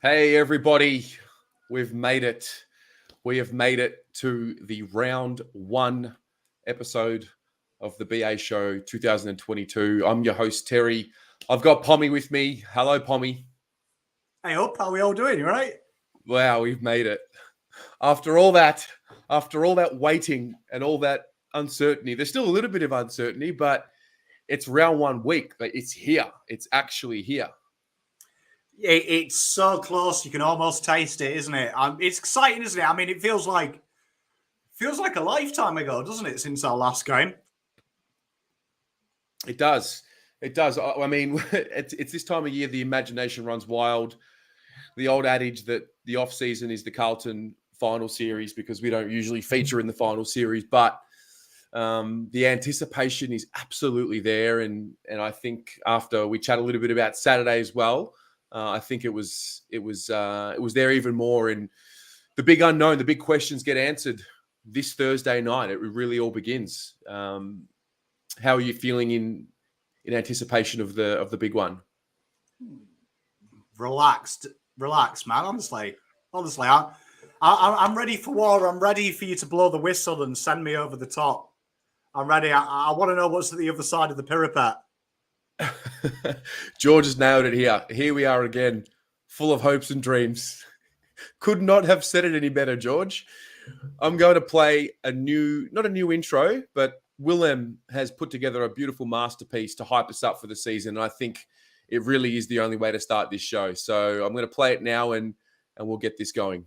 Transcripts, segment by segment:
Hey, everybody. We've made it. We have made it to the round one episode of the BA Show 2022. I'm your host, Terry. I've got Pommy with me. Hello, Pommy. Hey up, how are we all doing? You right? Wow, we've made it. After all that waiting and all that uncertainty, there's still a little bit of uncertainty, but it's round 1 week. It's here. It's actually here. It's so close, you can almost taste it, isn't it? It's exciting, isn't it? I mean, it feels like a lifetime ago, doesn't it, since our last game? It does. It does. I mean, it's this time of year, the imagination runs wild. The old adage that the off-season is the Carlton final series because we don't usually feature in the final series, but the anticipation is absolutely there. And I think after we chat a little bit about Saturday as well, I think it was there even more. And the big unknown, the big questions get answered this Thursday night. It really all begins. How are you feeling in anticipation of the big one? Relaxed, man. Honestly, I'm ready for war. I'm ready for you to blow the whistle and send me over the top. I'm ready. I want to know what's at the other side of the parapet. George has nailed it here. Here we are again, full of hopes and dreams. Could not have said it any better, George. I'm going to play not a new intro, but Willem has put together a beautiful masterpiece to hype us up for the season. And I think it really is the only way to start this show. So I'm going to play it now and we'll get this going.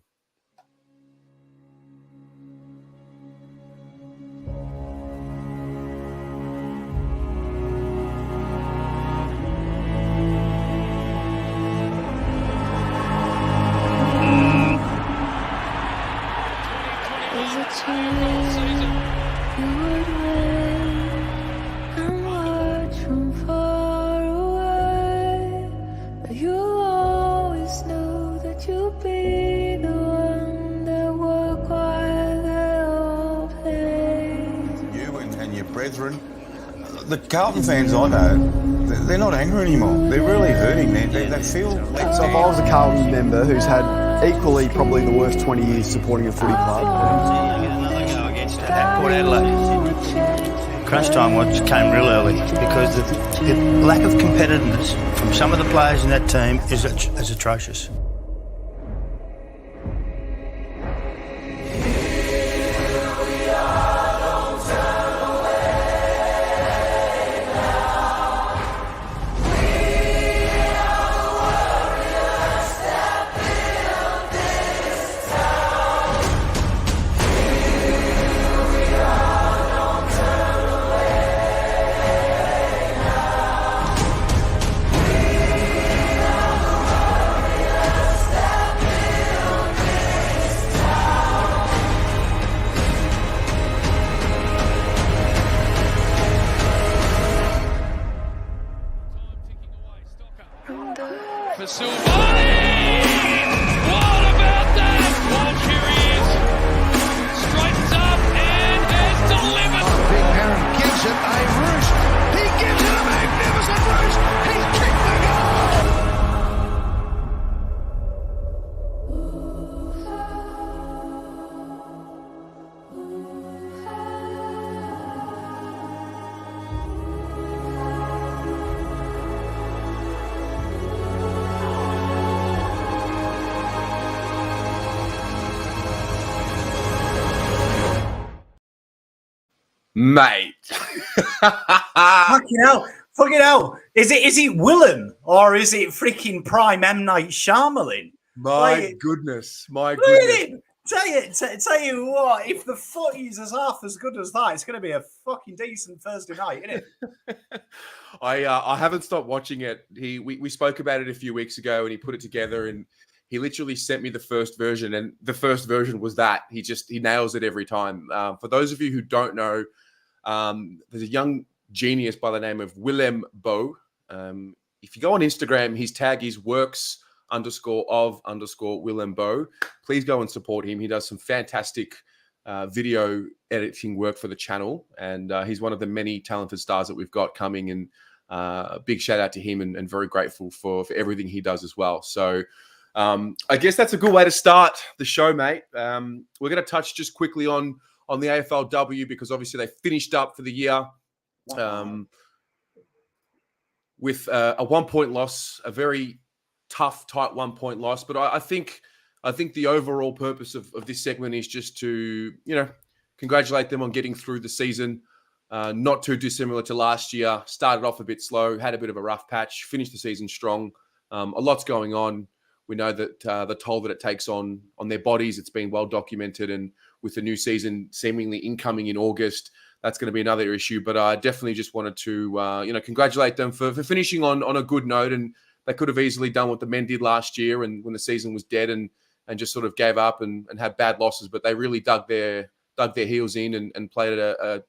The Carlton fans I know, they're not angry anymore. They're really hurting. They feel... So if I was a Carlton member who's had equally probably the worst 20 years supporting a footy club... Another go against Port Adelaide. Crunch time watch came real early because the lack of competitiveness from some of the players in that team is atrocious. Mate. Fucking hell. Is it Willem or is it freaking prime M. Night Shyamalan? My goodness. Tell you what, if the footy's as half as good as that, it's going to be a fucking decent Thursday night, isn't it? I haven't stopped watching it. We spoke about it a few weeks ago and he put it together and he literally sent me the first version, and the first version was that. He nails it every time. For those of you who don't know, there's a young genius by the name of Willem Bo. If you go on Instagram, his tag is works_of_Willem Bo. Please go and support him. He does some fantastic video editing work for the channel, and he's one of the many talented stars that we've got coming, and a big shout out to him, and very grateful for everything he does as well. So I guess that's a good way to start the show, mate. We're going to touch just quickly on the AFLW because obviously they finished up for the year with a 1-point loss, a very tough, tight 1-point loss. But I think the overall purpose of this segment is just to, congratulate them on getting through the season. Not too dissimilar to last year. Started off a bit slow, had a bit of a rough patch, finished the season strong. A lot's going on. We know that the toll that it takes on their bodies, it's been well documented. And with the new season seemingly incoming in August, that's going to be another issue. But I definitely just wanted to, congratulate them for finishing on a good note. And they could have easily done what the men did last year and when the season was dead and just sort of gave up and had bad losses. But they really dug their heels in and played a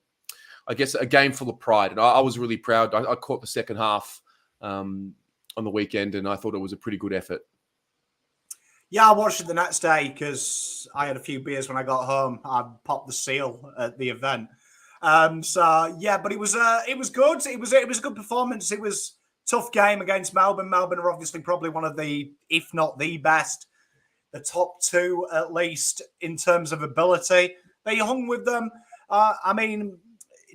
game full of pride. And I was really proud. I caught the second half on the weekend, and I thought it was a pretty good effort. Yeah, I watched it the next day because I had a few beers when I got home. I popped the seal at the event. But it was good. It was a good performance. It was a tough game against Melbourne. Melbourne are obviously probably one of the, if not the best, the top two at least in terms of ability. They hung with them. It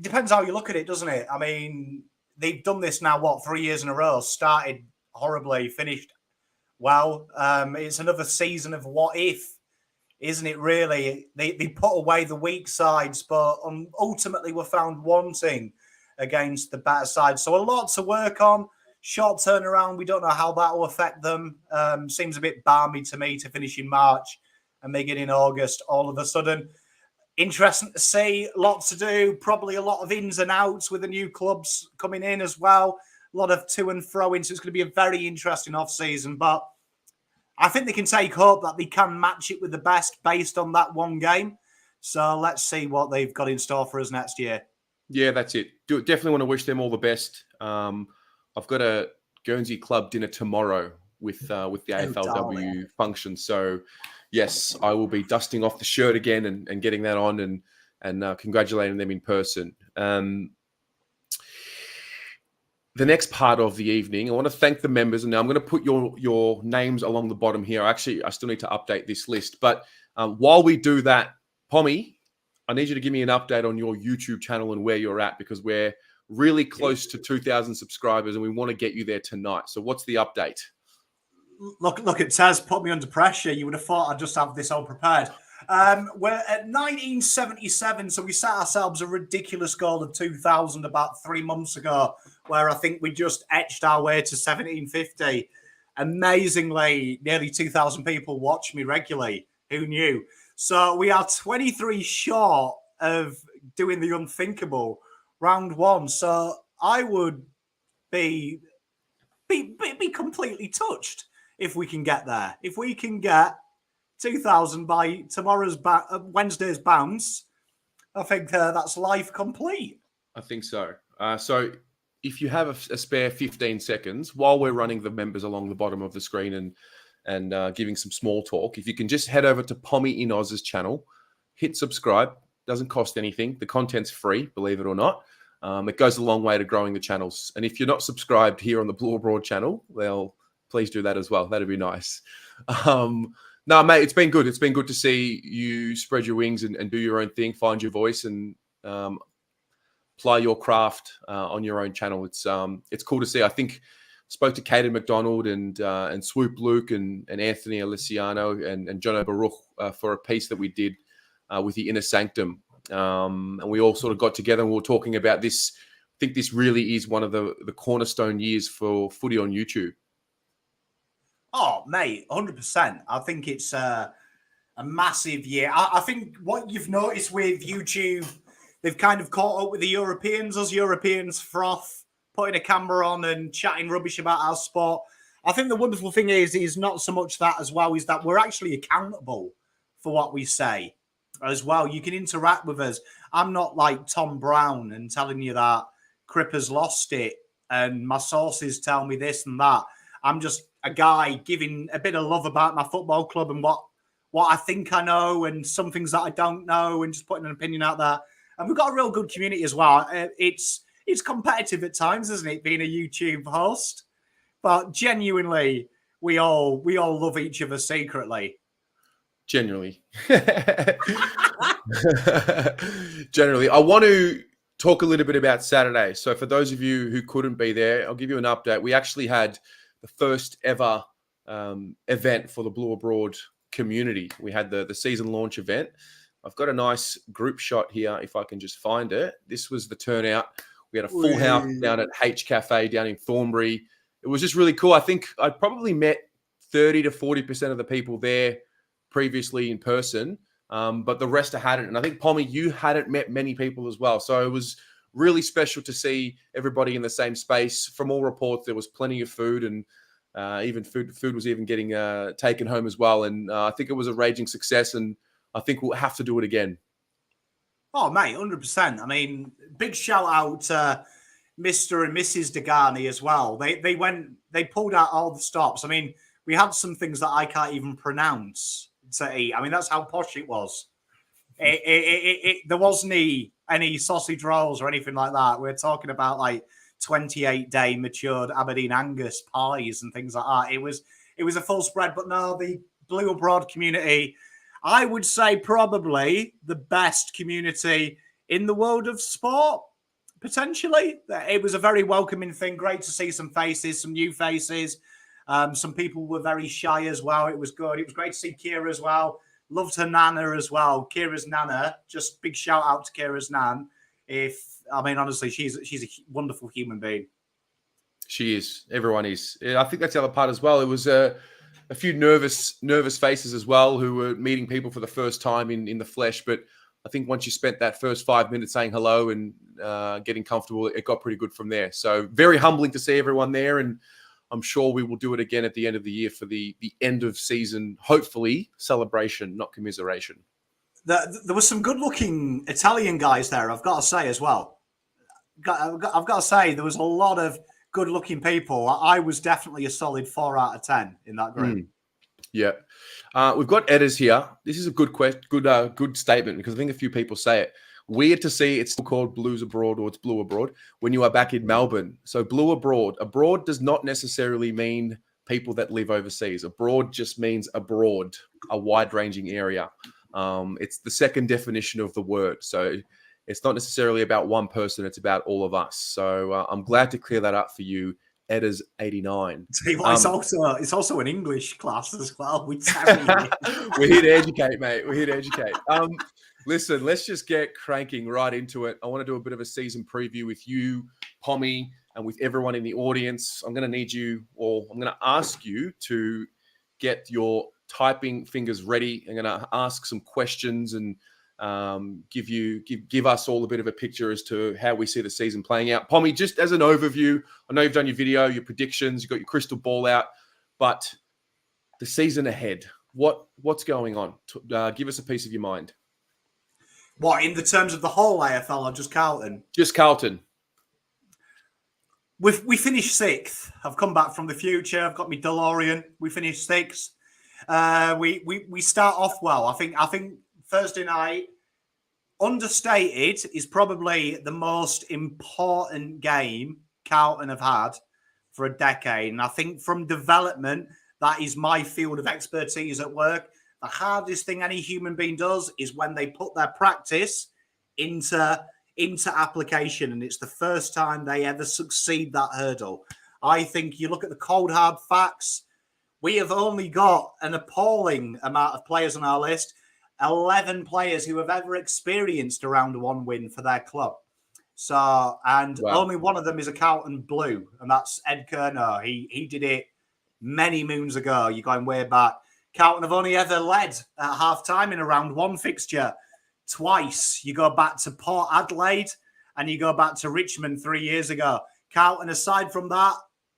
depends how you look at it, doesn't it? I mean, they've done this now, 3 years in a row? Started horribly, finished well. It's another season of what if, isn't it, really? They put away the weak sides, but ultimately were found wanting against the better side. So a lot to work on. Short turnaround. We don't know how that will affect them. Seems a bit balmy to me to finish in March and begin in August all of a sudden. Interesting to see, lots to do, probably a lot of ins and outs with the new clubs coming in as well. A lot of to and fro in, so it's going to be a very interesting off-season. But I think they can take hope that they can match it with the best based on that one game. So let's see what they've got in store for us next year. Yeah, that's it. Definitely want to wish them all the best. I've got a Guernsey club dinner tomorrow with the AFLW function. So yes, I will be dusting off the shirt again and getting that on and congratulating them in person. The next part of the evening, I want to thank the members. And now I'm going to put your names along the bottom here. Actually, I still need to update this list. But while we do that, Pommy, I need you to give me an update on your YouTube channel and where you're at, because we're really close to 2,000 subscribers and we want to get you there tonight. So what's the update? Look at Taz, put me under pressure. You would have thought I'd just have this all prepared. We're at 1977, so we set ourselves a ridiculous goal of 2,000 about 3 months ago, where I think we just etched our way to 1750. Amazingly, nearly 2,000 people watch me regularly. Who knew? So we are 23 short of doing the unthinkable, round one. So I would be completely touched if we can get there. If we can get 2,000 by tomorrow's Wednesday's bounce, I think that's life complete. I think so. So if you have a spare 15 seconds while we're running the members along the bottom of the screen and giving some small talk, if you can just head over to Pommy in Oz's channel, hit subscribe. Doesn't cost anything. The content's free, believe it or not. It goes a long way to growing the channels. And if you're not subscribed here on the Blue Abroad channel, well, please do that as well. That'd be nice. No, mate, it's been good. It's been good to see you spread your wings and do your own thing, find your voice and apply your craft on your own channel. It's cool to see. I think I spoke to Caden McDonald and Swoop Luke and Anthony Aliciano and John O'Baruch for a piece that we did with the Inner Sanctum. And we all sort of got together and we were talking about this. I think this really is one of the cornerstone years for footy on YouTube. Oh, mate, 100%. I think it's a massive year. I think what you've noticed with YouTube, they've kind of caught up with the Europeans. Us Europeans froth, putting a camera on and chatting rubbish about our sport. I think the wonderful thing is not so much that as well, is that we're actually accountable for what we say as well. You can interact with us. I'm not like Tom Brown and telling you that Cripper's lost it and my sources tell me this and that. I'm just a guy giving a bit of love about my football club and what I think I know and some things that I don't know and just putting an opinion out there. And we've got a real good community as well. It's competitive at times, isn't it, being a YouTube host? But genuinely, we all love each other secretly. Generally. Generally. I want to talk a little bit about Saturday. So for those of you who couldn't be there, I'll give you an update. We actually had the first ever event for the Blue Abroad community. We had the season launch event. I've got a nice group shot here, if I can just find it. This was the turnout. We had a full house down at H Cafe down in Thornbury. It was just really cool. I think I probably met 30 to 40% of the people there previously in person, but the rest I hadn't. And I think, Pommy, you hadn't met many people as well. So it was really special to see everybody in the same space. From all reports, there was plenty of food, and even food was even getting taken home as well. And I think it was a raging success, and I think we'll have to do it again. Oh, mate, 100%. I mean, big shout out to Mr. and Mrs. Degani as well. They pulled out all the stops. I mean, we had some things that I can't even pronounce to eat. I mean, that's how posh it was. There wasn't any sausage rolls or anything like that. We're talking about like 28-day matured Aberdeen Angus pies and things like that. It was a full spread, but no, the Blue Abroad community, I would say probably the best community in the world of sport, potentially. It was a very welcoming thing. Great to see some faces, some new faces. Some people were very shy as well. It was good. It was great to see Kira as well. Loved her Nana as well. Kira's Nana. Just big shout out to Kira's Nan. Honestly, she's a wonderful human being. She is. Everyone is. I think that's the other part as well. It was a few nervous faces as well who were meeting people for the first time in the flesh. But I think once you spent that first 5 minutes saying hello and getting comfortable, it got pretty good from there. So very humbling to see everyone there, and I'm sure we will do it again at the end of the year for the end of season, hopefully celebration, not commiseration. There were some good-looking Italian guys there, I've got to say as well. I've got to say, there was a lot of good-looking people. I was definitely a solid 4 out of 10 in that group. Yeah. We've got Edders here. This is a good statement, because I think a few people say it. Weird to see it's still called Blues Abroad, or it's Blue Abroad, when you are back in Melbourne. So Blue Abroad. Abroad does not necessarily mean people that live overseas. Abroad just means abroad, a wide-ranging area. It's the second definition of the word. So it's not necessarily about one person. It's about all of us. So I'm glad to clear that up for you, Edders 89. It's also an English class as well. We're here to educate, mate. We're here to educate. Listen, let's just get cranking right into it. I want to do a bit of a season preview with you, Pommy, and with everyone in the audience. I'm going to need you, or I'm going to ask you to get your typing fingers ready. I'm going to ask some questions and give us all a bit of a picture as to how we see the season playing out. Pommy, just as an overview, I know you've done your video, your predictions, you've got your crystal ball out, but the season ahead, what's going on? Give us a piece of your mind. What, in the terms of the whole AFL or just Carlton? Just Carlton. We finished 6th. I've come back from the future. I've got my DeLorean. We finished 6th. We start off well. I think Thursday night, understated, is probably the most important game Carlton have had for a decade. And I think from development, that is my field of expertise at work. The hardest thing any human being does is when they put their practice into application, and it's the first time they ever succeed that hurdle. I think you look at the cold, hard facts, we have only got an appalling amount of players on our list, 11 players who have ever experienced a round one win for their club. So, and only one of them is a Carlton Blue, and that's Ed Kerner. He did it many moons ago. You're going way back. Carlton have only ever led at half-time in a round one fixture twice. You go back to Port Adelaide and you go back to Richmond 3 years ago. Carlton, aside from that,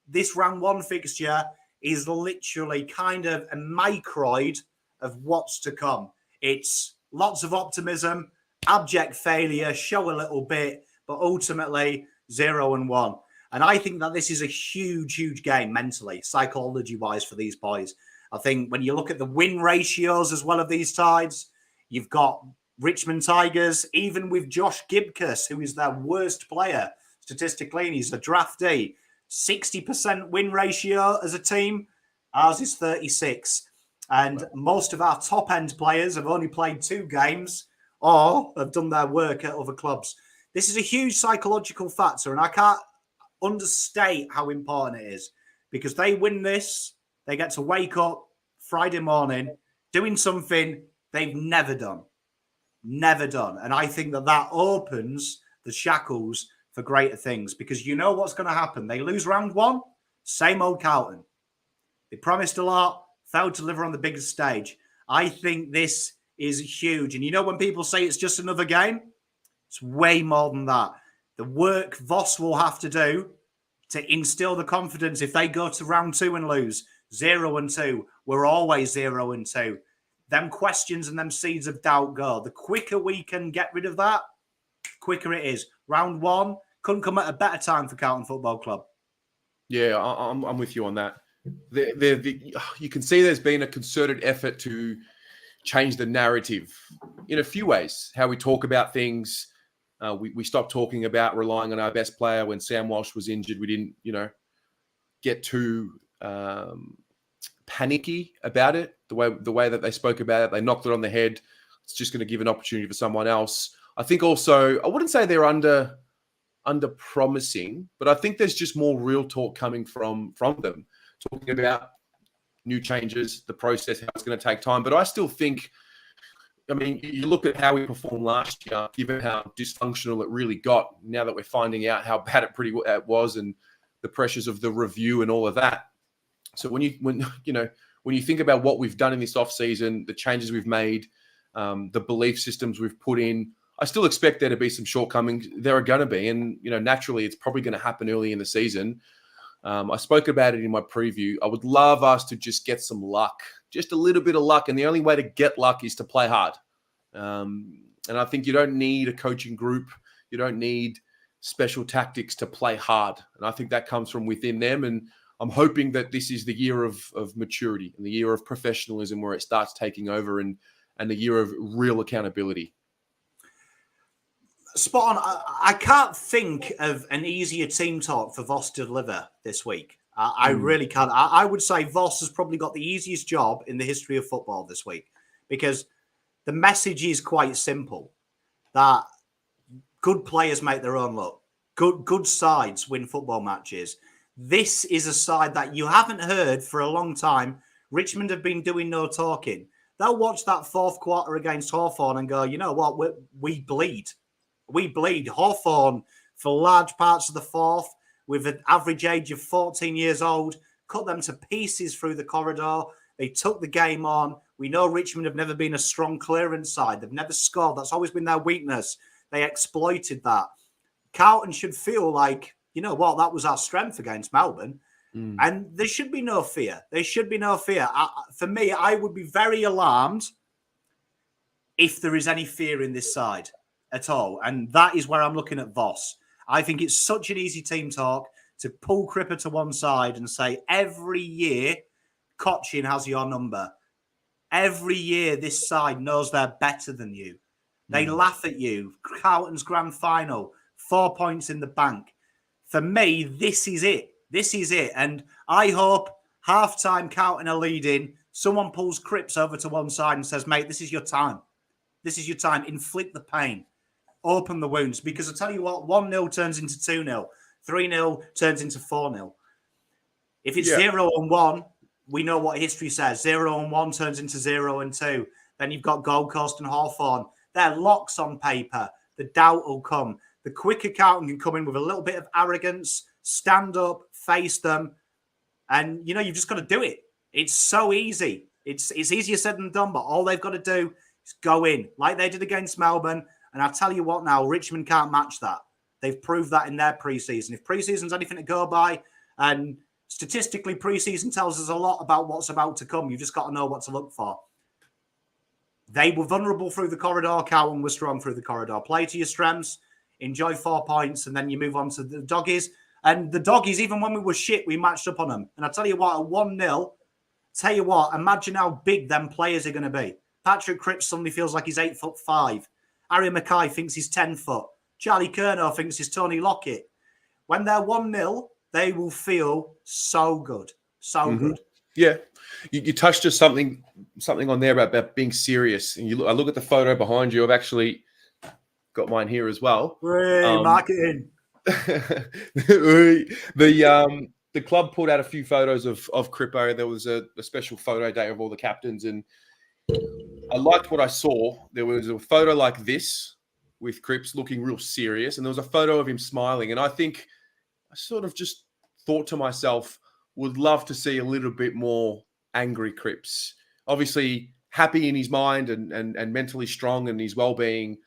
this round one fixture is literally kind of a microid of what's to come. It's lots of optimism, abject failure, show a little bit, but ultimately 0-1. And I think that this is a huge, huge game mentally, psychology-wise for these boys. I think when you look at the win ratios as well of these sides, you've got Richmond Tigers, even with Josh Gibcus, who is their worst player statistically, and he's a draftee, 60% win ratio as a team. Ours is 36. And most of our top-end players have only played 2 games or have done their work at other clubs. This is a huge psychological factor, and I can't understate how important it is, because they win this, they get to wake up Friday morning doing something they've never done. Never done. And I think that opens the shackles for greater things, because you know what's going to happen. They lose round 1, same old Carlton. They promised a lot, failed to deliver on the biggest stage. I think this is huge. And you know when people say it's just another game, it's way more than that. The work Voss will have to do to instill the confidence if they go to round 2 and lose 0-2, we're always 0-2. Them questions and them seeds of doubt go. The quicker we can get rid of that, quicker it is. Round 1 couldn't come at a better time for Carlton Football Club. Yeah, I'm with you on that. You can see there's been a concerted effort to change the narrative in a few ways. How we talk about things. We stopped talking about relying on our best player when Sam Walsh was injured. We didn't, get too panicky about it. The way that they spoke about it, they knocked it on the head. It's just going to give an opportunity for someone else. I think also, I wouldn't say they're under promising, but I think there's just more real talk coming from them, talking about new changes, the process, how it's going to take time. But I still think, you look at how we performed last year, given how dysfunctional it really got, now that we're finding out how bad it was and the pressures of the review and all of that. So when you think about what we've done in this offseason, the changes we've made, the belief systems we've put in, I still expect there to be some shortcomings. There are going to be. And, naturally, it's probably going to happen early in the season. I spoke about it in my preview. I would love us to just get some luck, just a little bit of luck. And the only way to get luck is to play hard. And I think you don't need a coaching group. You don't need special tactics to play hard. And I think that comes from within them. And I'm hoping that this is the year of maturity and the year of professionalism where it starts taking over and the year of real accountability. Spot on. I can't think of an easier team talk for Voss to deliver this week. I really can't. I would say Voss has probably got the easiest job in the history of football this week, because the message is quite simple, that good players make their own luck. Good sides win football matches. This is a side that you haven't heard for a long time. Richmond have been doing no talking. They'll watch that fourth quarter against Hawthorn and go, you know what, we bleed. We bleed. Hawthorn, for large parts of the fourth, with an average age of 14 years old, cut them to pieces through the corridor. They took the game on. We know Richmond have never been a strong clearance side. They've never scored. That's always been their weakness. They exploited that. Carlton should feel like, you know what, that was our strength against Melbourne. And there should be no fear. There should be no fear. For me, I would be very alarmed if there is any fear in this side at all. And that is where I'm looking at Voss. I think it's such an easy team talk to pull Cripper to one side and say, every year, Cochin has your number. Every year, this side knows they're better than you. They laugh at you. Carlton's grand final, 4 points in the bank. For me, this is it. This is it. And I hope half-time Carlton are leading. Someone pulls Cripps over to one side and says, mate, this is your time. This is your time. Inflict the pain. Open the wounds. Because I tell you what, 1-0 turns into 2-0. 3-0 turns into 4-0. If it's 0-1, we know what history says. 0-1 turns into 0-2. Then you've got Gold Coast and Hawthorn. They're locks on paper. The doubt will come. The quicker Carlton can come in with a little bit of arrogance, stand up, face them, and, you've just got to do it. It's so easy. It's easier said than done, but all they've got to do is go in, like they did against Melbourne. And I'll tell you what now, Richmond can't match that. They've proved that in their preseason. If preseason's anything to go by, and statistically, preseason tells us a lot about what's about to come. You've just got to know what to look for. They were vulnerable through the corridor. Carlton was strong through the corridor. Play to your strengths, enjoy 4 points, and then you move on to the Doggies. And the Doggies, even when we were shit, we matched up on them. And I tell you what, at 1-0, tell you what, imagine how big them players are going to be. Patrick Cripps suddenly feels like he's 8'5". Harry Mackay thinks he's 10 foot. Charlie Curnow thinks he's Tony Lockett. When they're 1-0, they will feel so good. So good. Yeah, you touched just something on there about being serious. And I look at the photo behind you. I've actually got mine here as well. Mark it in. The club pulled out a few photos of Crippo. There was a special photo day of all the captains, and I liked what I saw. There was a photo like this with Cripps looking real serious, and there was a photo of him smiling. And I think I sort of just thought to myself, would love to see a little bit more angry Cripps. Obviously happy in his mind and mentally strong and his well-being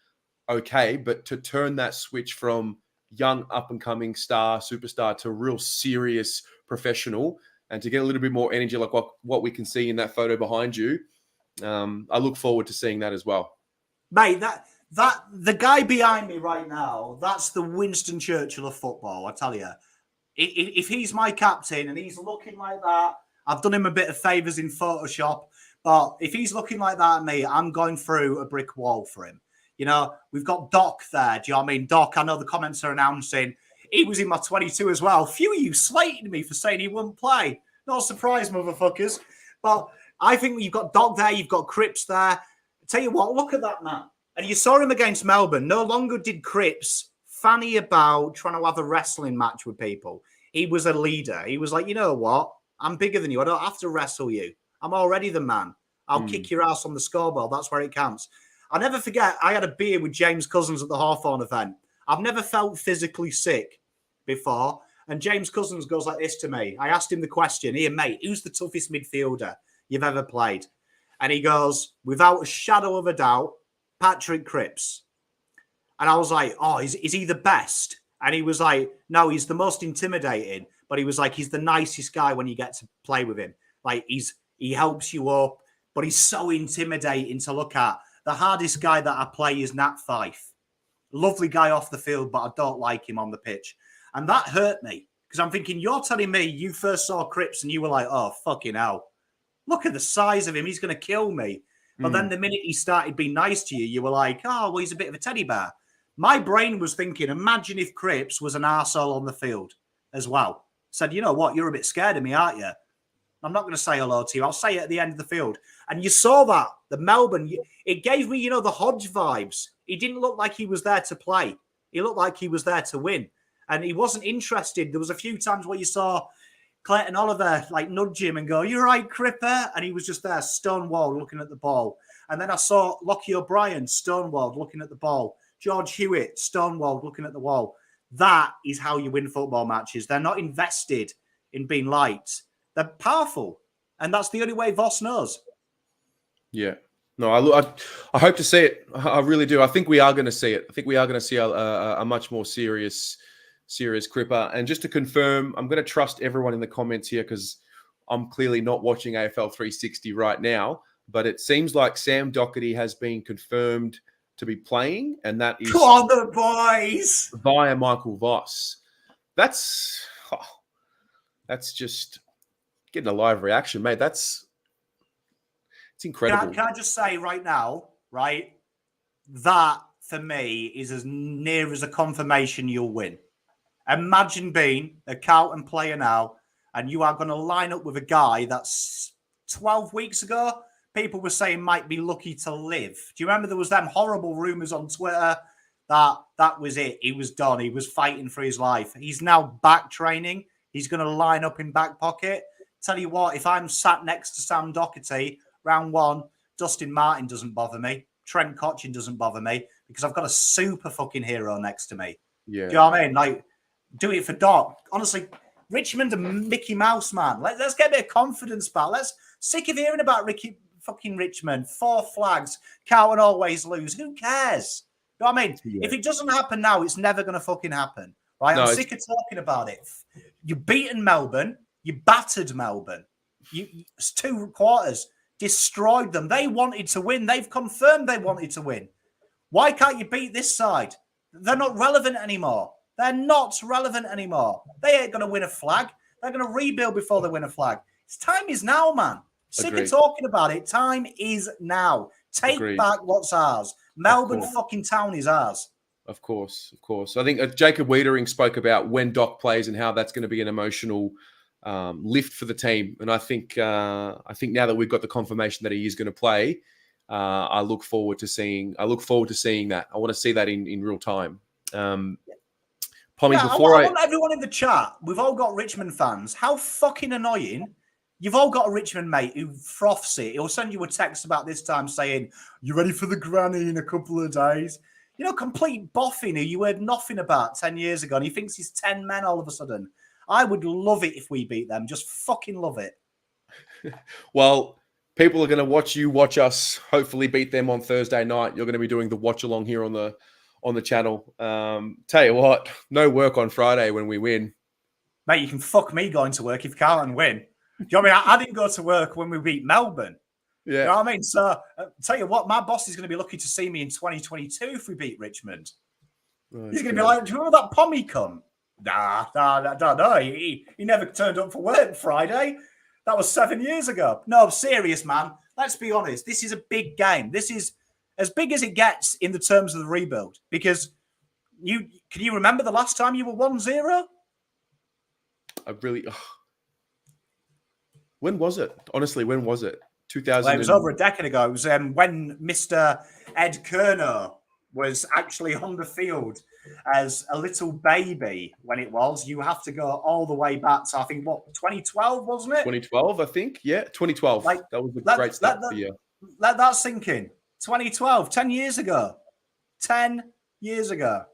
okay, but to turn that switch from young up-and-coming superstar to real serious professional, and to get a little bit more energy like what we can see in that photo behind you, I look forward to seeing that as well. Mate, that the guy behind me right now, that's the Winston Churchill of football, I tell you. If he's my captain and he's looking like that, I've done him a bit of favours in Photoshop, but if he's looking like that at me, I'm going through a brick wall for him. You know, we've got Doc there. Do you know what I mean? Doc, I know the comments are announcing he was in my 22 as well. Few of you slated me for saying he wouldn't play. No surprise, motherfuckers. But I think you've got Doc there, you've got Cripps there. I tell you what, look at that man. And you saw him against Melbourne. No longer did Cripps fanny about trying to have a wrestling match with people. He was a leader. He was like, you know what? I'm bigger than you. I don't have to wrestle you. I'm already the man. I'll kick your ass on the scoreboard. That's where it counts. I'll never forget, I had a beer with James Cousins at the Hawthorn event. I've never felt physically sick before. And James Cousins goes like this to me. I asked him the question, here, mate, who's the toughest midfielder you've ever played? And he goes, without a shadow of a doubt, Patrick Cripps. And I was like, oh, is he the best? And he was like, no, he's the most intimidating. But he was like, he's the nicest guy when you get to play with him. Like, he helps you up, but he's so intimidating to look at. The hardest guy that I play is Nat Fife. Lovely guy off the field, but I don't like him on the pitch. And that hurt me because I'm thinking, you're telling me you first saw Cripps and you were like, oh, fucking hell. Look at the size of him. He's going to kill me. But then the minute he started being nice to you, you were like, oh, well, he's a bit of a teddy bear. My brain was thinking, imagine if Cripps was an arsehole on the field as well. Said, you know what? You're a bit scared of me, aren't you? I'm not going to say hello to you. I'll say it at the end of the field. And you saw that, the Melbourne, it gave me, the Hodge vibes. He didn't look like he was there to play. He looked like he was there to win. And he wasn't interested. There was a few times where you saw Clayton Oliver like nudge him and go, you're right, Cripper. And he was just there, stonewalled, looking at the ball. And then I saw Lockie O'Brien, stonewalled, looking at the ball. George Hewitt, stonewalled, looking at the wall. That is how you win football matches. They're not invested in being liked. They're powerful. And that's the only way Voss knows. Yeah. No, I hope to see it. I really do. I think we are going to see it. I think we are going to see a much more serious Cripper. And just to confirm, I'm going to trust everyone in the comments here because I'm clearly not watching AFL 360 right now. But it seems like Sam Doherty has been confirmed to be playing, and that is Come on, the boys via Michael Voss. That's just getting a live reaction, mate. It's incredible. Can I just say right now, right? That for me is as near as a confirmation you'll win. Imagine being a Carlton player now, and you are going to line up with a guy that's 12 weeks ago people were saying might be lucky to live. Do you remember there was them horrible rumours on Twitter that was it? He was done. He was fighting for his life. He's now back training. He's going to line up in back pocket. Tell you what, if I'm sat next to Sam Doherty, round one, Dustin Martin doesn't bother me. Trent Cotchin doesn't bother me because I've got a super fucking hero next to me. Yeah. Do you know what I mean? Like, do it for Doc. Honestly, Richmond and Mickey Mouse, man. Let's get a bit of confidence back. Sick of hearing about fucking Richmond. 4 flags. Carlton always lose. Who cares? You know what I mean? Yeah. If it doesn't happen now, it's never going to fucking happen. Right? No, I'm sick of talking about it. You beaten Melbourne. You battered Melbourne. It's 2 quarters. Destroyed them. They wanted to win. They've confirmed they wanted to win. Why can't you beat this side? They're not relevant anymore. They're not relevant anymore. They ain't going to win a flag. They're going to rebuild before they win a flag. It's time is now, man. Sick Agreed. of talking about it. Time is now. Take Agreed. back what's ours. Melbourne fucking town is ours. Of course. I think Jacob Wiedering spoke about when Doc plays and how that's going to be an emotional lift for the team. And I think now that we've got the confirmation that he is going to play, I look forward to seeing that. I want to see that in real time. Pommy, I want everyone in the chat. We've all got Richmond fans. How fucking annoying. You've all got a Richmond mate who froths it. He'll send you a text about this time saying, "You ready for the granny in a couple of days?" You know, complete boffin who you heard nothing about 10 years ago, and he thinks he's 10 men all of a sudden. I would love it if we beat them. Just fucking love it. Well, people are going to watch us hopefully beat them on Thursday night. You're going to be doing the watch along here on the channel. Tell you what, no work on Friday when we win. Mate, you can fuck me going to work if Carlton win. Do you know what I mean? I didn't go to work when we beat Melbourne. Yeah. You know what I mean? So, tell you what, my boss is going to be lucky to see me in 2022 if we beat Richmond. He's going to be like, "Do you remember that Pommy cunt?" Nah. He never turned up for work Friday. That was 7 years ago. No, serious, man. Let's be honest. This is a big game. This is as big as it gets in the terms of the rebuild. Because can you remember the last time you were 1-0? When was it? Honestly, when was it? 2000. Well, it was over a decade ago. It was when Mr. Ed Kerner was actually on the field as a little baby when it was. You have to go all the way back to, I think, 2012, wasn't it? 2012, I think. Yeah, 2012. That was a great start for you. Let that sink in. 2012, 10 years ago. 10 years ago.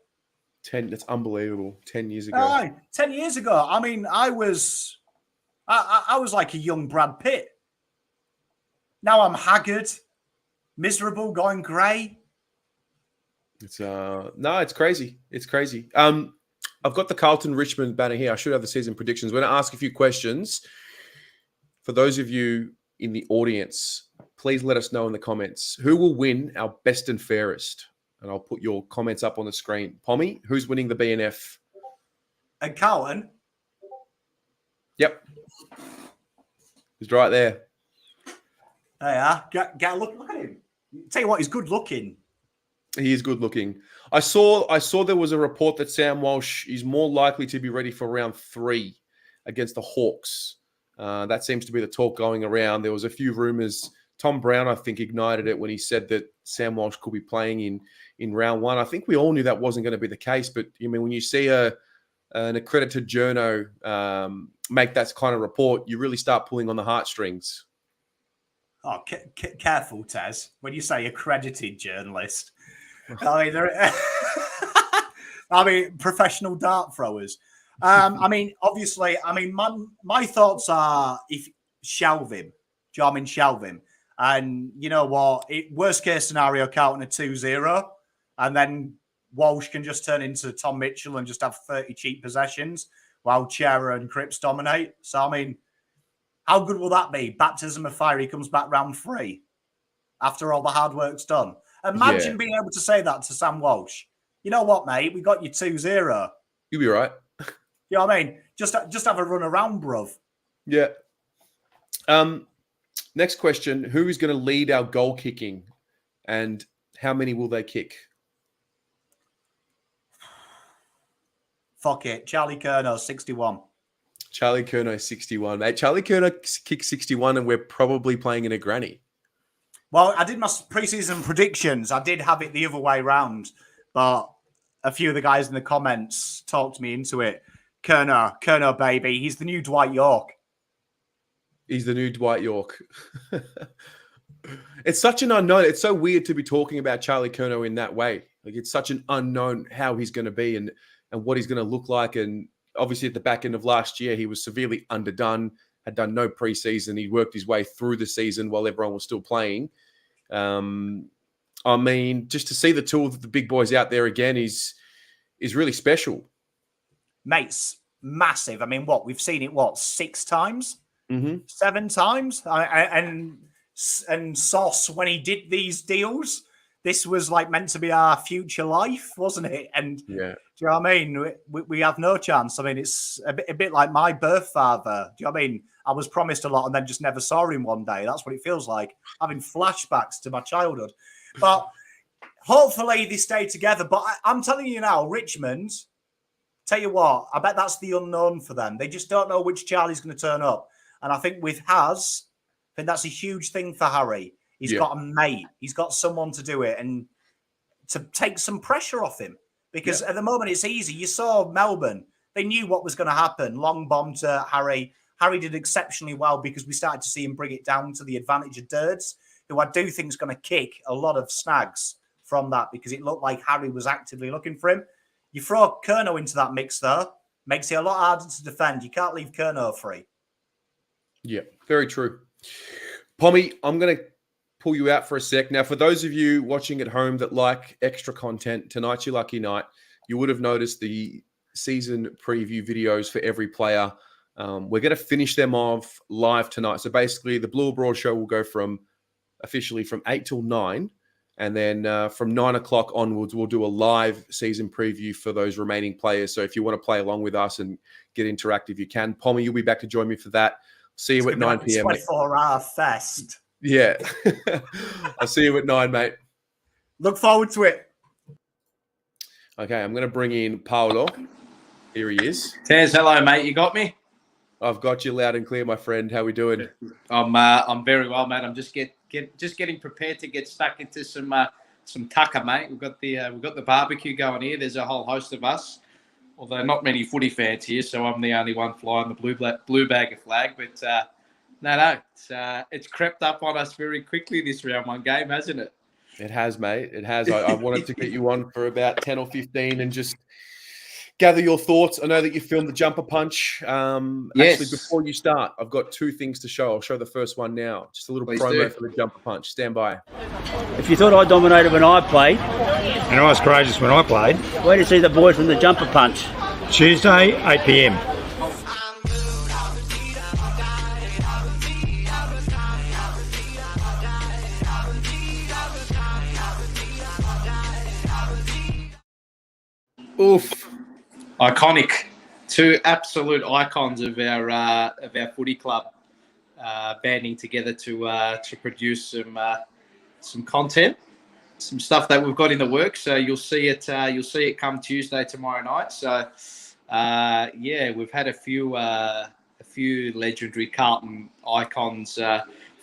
10, that's unbelievable. 10 years ago. Right, 10 years ago. I mean, I was like a young Brad Pitt. Now I'm haggard, miserable, going grey. It's crazy. It's crazy. I've got the Carlton Richmond banner here. I should have the season predictions. We're going to ask a few questions. For those of you in the audience, please let us know in the comments who will win our best and fairest. And I'll put your comments up on the screen. Pommy, who's winning the BNF? And Carlton? Yep. He's right there. There you are. Get a look at him. Tell you what, he's good looking. He is good looking. I saw there was a report that Sam Walsh is more likely to be ready for round 3 against the Hawks. That seems to be the talk going around. There was a few rumors. Tom Brown, I think, ignited it when he said that Sam Walsh could be playing in round 1. I think we all knew that wasn't going to be the case. But, I mean, when you see an accredited journo make that kind of report, you really start pulling on the heartstrings. Oh, careful, Tez. When you say accredited journalist, I mean, professional dart throwers. I mean, obviously, my thoughts are shelve him. Do you know what I mean? Shelve him. And you know what? Worst case scenario, Carlton 2-0. And then Walsh can just turn into Tom Mitchell and just have 30 cheap possessions while Chera and Cripps dominate. So, I mean, how good will that be? Baptism of fire, he comes back round 3 after all the hard work's done. Imagine being able to say that to Sam Walsh. You know what, mate? We got you 2-0. You'll be right. You know what I mean? Just have a run around, bruv. Yeah. Next question. Who is going to lead our goal kicking and how many will they kick? Fuck it. Charlie Curnow, 61. Charlie Curnow, 61. Mate, Charlie Curnow kicked 61 and we're probably playing in a granny. Well, I did my preseason predictions. I did have it the other way round, but a few of the guys in the comments talked me into it. Curnow, baby. He's the new Dwight York. He's the new Dwight York. It's such an unknown. It's so weird to be talking about Charlie Curnow in that way. Like, it's such an unknown how he's going to be and what he's going to look like. And obviously at the back end of last year, he was severely underdone, had done no preseason. He worked his way through the season while everyone was still playing. I mean, just to see the two of the big boys out there again is really special. Mates, massive. I mean, we've seen it, 6 times? Mm-hmm. 7 times? And Sauce, when he did these deals, this was like meant to be our future life, wasn't it? And yeah. Do you know what I mean? We have no chance. I mean, it's a bit like my birth father. Do you know what I mean? I was promised a lot and then just never saw him one day. That's what it feels like, having flashbacks to my childhood. But hopefully they stay together. But I'm telling you now, Richmond, tell you what, I bet that's the unknown for them. They just don't know which Charlie's going to turn up. And I think with Haz, I think that's a huge thing for Harry. He's got a mate. He's got someone to do it and to take some pressure off him. Because at the moment, it's easy. You saw Melbourne. They knew what was going to happen. Long bomb to Harry. Harry did exceptionally well because we started to see him bring it down to the advantage of Dirds, who I do think is going to kick a lot of snags from that because it looked like Harry was actively looking for him. You throw Kerno into that mix, though, makes it a lot harder to defend. You can't leave Kerno free. Yeah, very true. Pommy, I'm going to pull you out for a sec. Now, for those of you watching at home that like extra content, tonight's your lucky night. You would have noticed the season preview videos for every player. We're going to finish them off live tonight. So basically, the Blue Abroad show will go officially from 8 till 9. And then from 9 o'clock onwards, we'll do a live season preview for those remaining players. So if you want to play along with us and get interactive, you can. Pommy, you'll be back to join me for that. See you at 9 p.m. 24-hour fest. Yeah. I'll see you at 9, mate. Look forward to it. Okay, I'm going to bring in Paolo. Here he is. Tez, hello, mate. You got me? I've got you loud and clear, my friend. How we doing? I'm very well, mate. I'm just getting prepared to get stuck into some tucker, mate. We've got the barbecue going here. There's a whole host of us, although not many footy fans here, so I'm the only one flying the blue bag of flag. But it's crept up on us very quickly this round one game, hasn't it? It has, mate. It has. I wanted to get you on for about 10 or 15 and just gather your thoughts. I know that you filmed the jumper punch. Yes. Actually, before you start, I've got two things to show. I'll show the first one now. Just a little promo for the jumper punch. Stand by. If you thought I dominated when I played, and I was courageous when I played, where do you see the boys from the jumper punch? Tuesday, 8 p.m. Oof. Iconic. Two absolute icons of our footy club banding together to produce some content, some stuff that we've got in the works. So you'll see it come Tuesday tomorrow night. So we've had a few legendary Carlton icons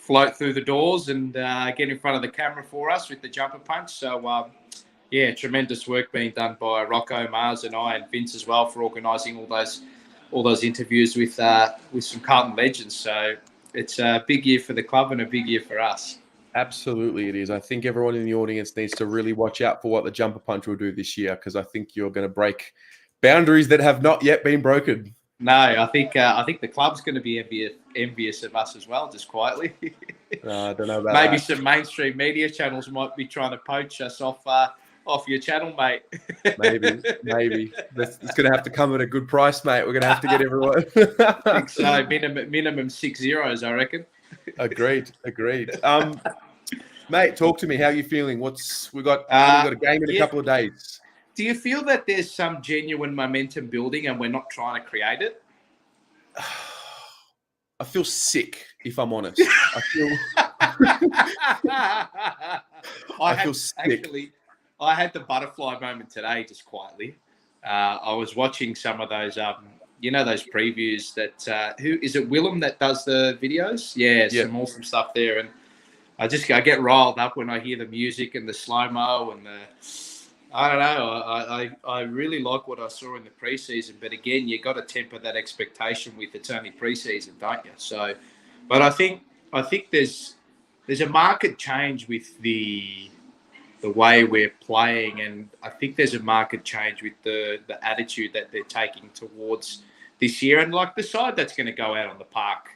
float through the doors and get in front of the camera for us with the jumper punch. So tremendous work being done by Rocco, Mars, and I, and Vince as well for organising all those interviews with some Carlton legends. So it's a big year for the club and a big year for us. Absolutely, it is. I think everyone in the audience needs to really watch out for what the jumper punch will do this year, because I think you're going to break boundaries that have not yet been broken. No, I think the club's going to be envious of us as well, just quietly. I don't know about maybe that. Some mainstream media channels might be trying to poach us off your channel, mate. Maybe. It's going to have to come at a good price, mate. We're going to have to get everyone. I think so. Minimum 6 zeros, I reckon. Agreed. Mate, talk to me. How are you feeling? We've got a game in a couple of days. Do you feel that there's some genuine momentum building and we're not trying to create it? I feel sick, if I'm honest. I feel sick. Actually, I had the butterfly moment today, just quietly. I was watching some of those, those previews that, who is it, Willem that does the videos? Yeah, some awesome stuff there. And I get riled up when I hear the music and the slow-mo and I don't know. I really like what I saw in the preseason, but again, you got to temper that expectation with it's only preseason, don't you? So, but I think there's a market change with the way we're playing, and I think there's a market change with the attitude that they're taking towards this year, and like the side that's going to go out on the park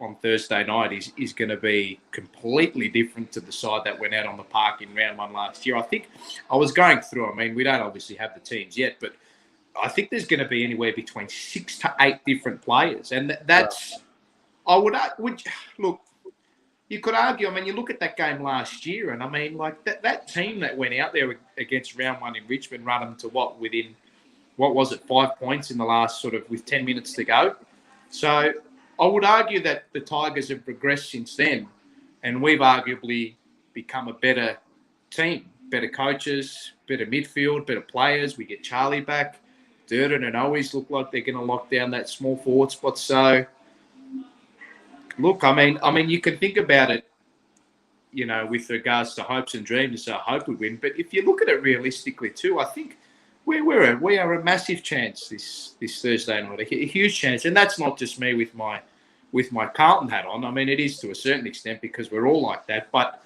on Thursday night is going to be completely different to the side that went out on the park in round one last year. I think I was going through, I mean, we don't obviously have the teams yet, but I think there's going to be anywhere between 6 to 8 different players. And that's, look, you could argue, I mean, you look at that game last year, and I mean, like that team that went out there against round one in Richmond run them to within 5 points in the last with 10 minutes to go. So I would argue that the Tigers have progressed since then, and we've arguably become a better team, better coaches, better midfield, better players. We get Charlie back. Durden and always look like they're going to lock down that small forward spot. So, look, I mean, you can think about it, with regards to hopes and dreams. So I hope we win. But if you look at it realistically too, I think we are a massive chance this Thursday night, a huge chance, and that's not just me with my Carlton hat on. I mean, it is to a certain extent because we're all like that. But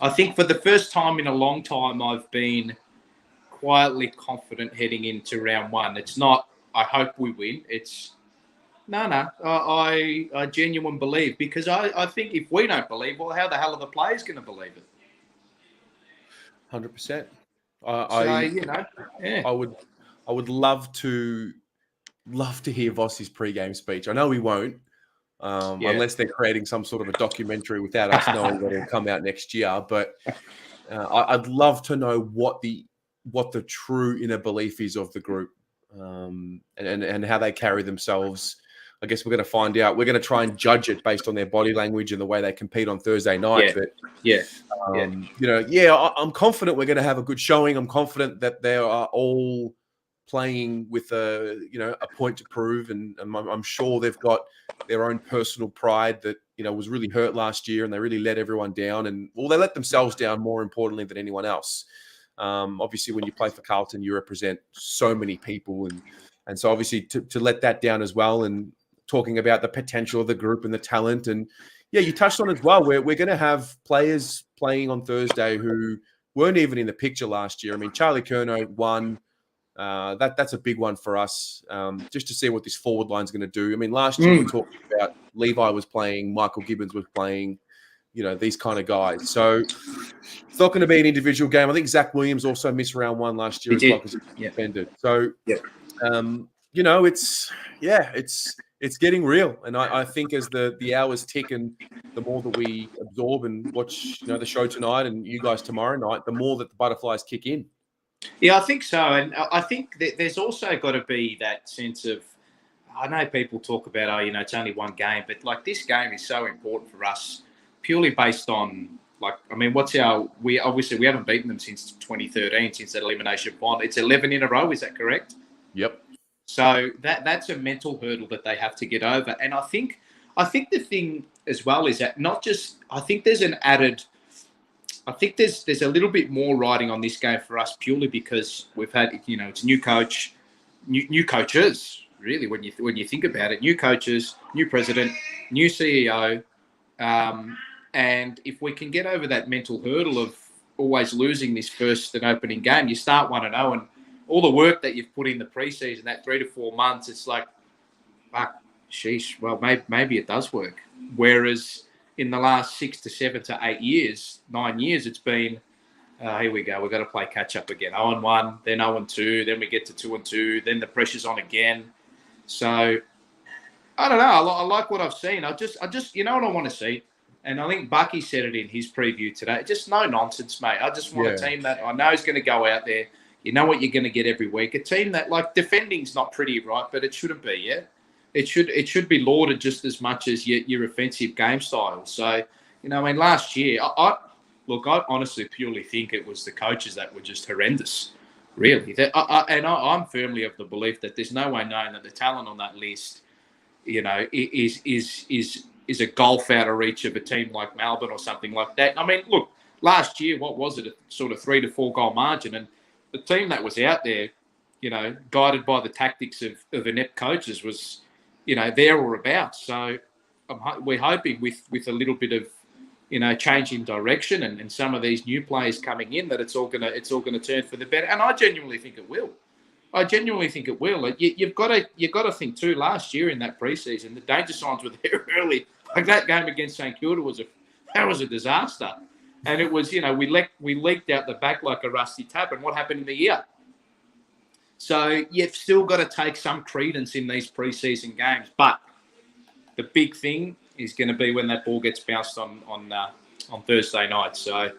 I think for the first time in a long time, I've been quietly confident heading into round one. It's not, I hope we win. It's, I genuinely believe, because I think if we don't believe, well, how the hell are the players going to believe it? 100%. Yeah. I would love to hear Vossi's pre-game speech. I know we won't, unless they're creating some sort of a documentary without us knowing that it'll come out next year. But I'd love to know what the true inner belief is of the group, and how they carry themselves. I guess we're going to find out. We're going to try and judge it based on their body language and the way they compete on Thursday night. I'm confident we're going to have a good showing. I'm confident that they are all playing with a point to prove, and I'm sure they've got their own personal pride that was really hurt last year, and they really let everyone down, and they let themselves down more importantly than anyone else. Obviously, when you play for Carlton, you represent so many people, and so obviously to let that down as well. And talking about the potential of the group and the talent, and you touched on as well. We're going to have players playing on Thursday who weren't even in the picture last year. I mean, Charlie Curnow won. That's a big one for us, just to see what this forward line is going to do. I mean, last year we talked about Levi was playing, Michael Gibbons was playing, these kind of guys. So it's not going to be an individual game. I think Zach Williams also missed round one last year as well because he was suspended. So, it's getting real. And I think as the hours tick and the more that we absorb and watch, the show tonight and you guys tomorrow night, the more that the butterflies kick in. Yeah, I think so. And I think that there's also got to be that sense of, I know people talk about, it's only one game, but like this game is so important for us purely based on, we haven't beaten them since 2013, since that elimination final. It's 11 in a row. Is that correct? Yep. So that's a mental hurdle that they have to get over. And I think the thing as well is that I think there's a little bit more riding on this game for us purely because we've had, it's a new coach, new coaches, really, when you think about it, new coaches, new president, new CEO. And if we can get over that mental hurdle of always losing this first and opening game, you start 1-0, and all the work that you've put in the preseason, that 3 to 4 months, it's like, fuck, sheesh, well, maybe it does work. Whereas in the last 6 to 7 to 8 years, 9 years, it's been, here we go, we've got to play catch up again. 0-1, then 0-2, then we get to 2-2, then the pressure's on again. So I don't know. I like what I've seen. I just, what I want to see, and I think Bucky said it in his preview today. Just no nonsense, mate. I just want a team that I know is going to go out there. You know what you're going to get every week. A team that, defending's not pretty, right? But it shouldn't be, yeah? It should be lauded just as much as your offensive game style. So, last year, I honestly purely think it was the coaches that were just horrendous, really. I'm firmly of the belief that there's no way known that the talent on that list, is a golf out of reach of a team like Melbourne or something like that. I mean, look, last year, what was it? A sort of 3 to 4 goal margin, and the team that was out there, guided by the tactics of inept coaches was, there or about. So we're hoping with a little bit of, change in direction and some of these new players coming in that it's all gonna turn for the better. And I genuinely think it will. You've got to think too. Last year in that preseason, the danger signs were there early. Like that game against St Kilda was a disaster. And it was, we leaked out the back like a rusty tap. And what happened in the year? So you've still got to take some credence in these preseason games. But the big thing is going to be when that ball gets bounced on Thursday night. So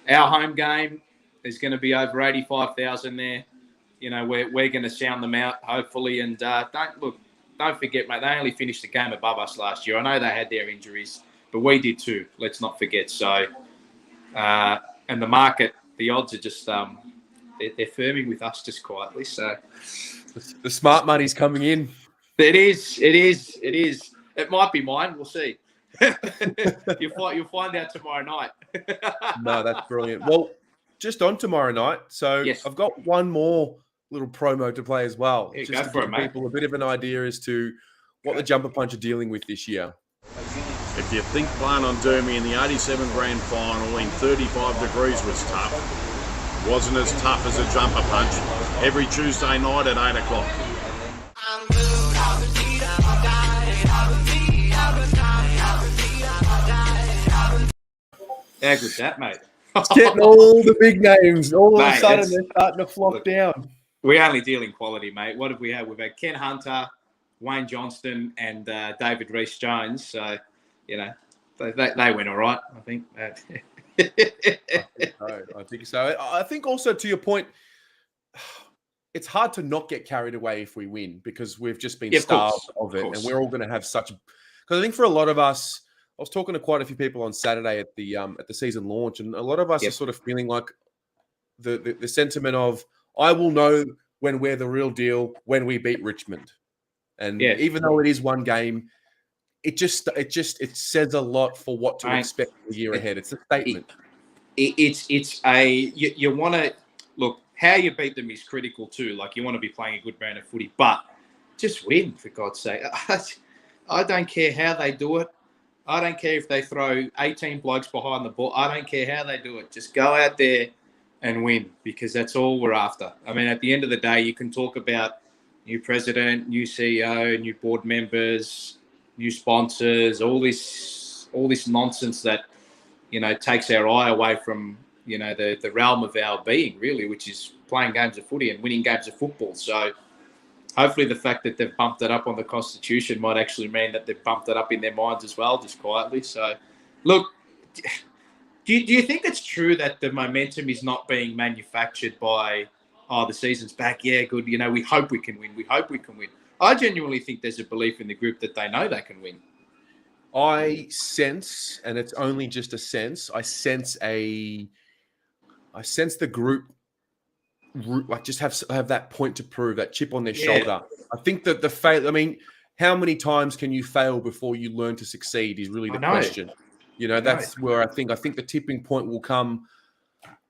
our home game is going to be over 85,000 there. We're going to sound them out, hopefully. And don't forget, mate, they only finished the game above us last year. I know they had their injuries, but we did too. Let's not forget. So, and the market, the odds are just they're firming with us just quietly. So The smart money's coming in. It is. It might be mine. We'll see. You'll find out tomorrow night. No, that's brilliant. Well, just on tomorrow night. So Yes. I've got one more little promo to play as well. Yeah, just go to for give it, mate. people a bit of an idea as to what the Jumper Punch are dealing with this year. If you think playing on Dermy in the 87 grand final in 35 degrees was tough, wasn't as tough as a Jumper Punch. Every Tuesday night at 8 o'clock. How good's that, mate? It's getting all the big names. All of Mate, a sudden, it's- they're starting to flock down. We only deal in quality, mate. What have we had? We've had Ken Hunter, Wayne Johnston, and David Rees-Jones. So, you know, they went all right, I think. I think so. I think also, to your point, it's hard to not get carried away if we win because we've just been starved of it, and we're all going to have such. Because I think for a lot of us, I was talking to quite a few people on Saturday at the season launch, and a lot of us are sort of feeling like the sentiment of, I will know when we're the real deal when we beat Richmond. And even though it is one game, it says a lot for what to expect the year ahead. It's a statement. You want to look, how you beat them is critical too. Like, you want to be playing a good brand of footy, but just win, for God's sake. I don't care how they do it. I don't care if they throw 18 blokes behind the ball. I don't care how they do it. Just go out there and win, because that's all we're after. I mean, at the end of the day, you can talk about new president, new CEO, new board members, new sponsors, all this nonsense that, you know, takes our eye away from, you know, the realm of our being, really, which is playing games of footy and winning games of football. So hopefully the fact that they've bumped it up on the Constitution might actually mean that they've bumped it up in their minds as well, just quietly. So, look, do you think it's true that the momentum is not being manufactured by, the season's back, yeah, good, you know, we hope we can win, I genuinely think there's a belief in the group that they know they can win. I sense, and it's only just a sense, I sense the group like just have that point to prove, that chip on their shoulder. I think that the fail, I mean, how many times can you fail before you learn to succeed is really the question. You know, that's where I think the tipping point will come.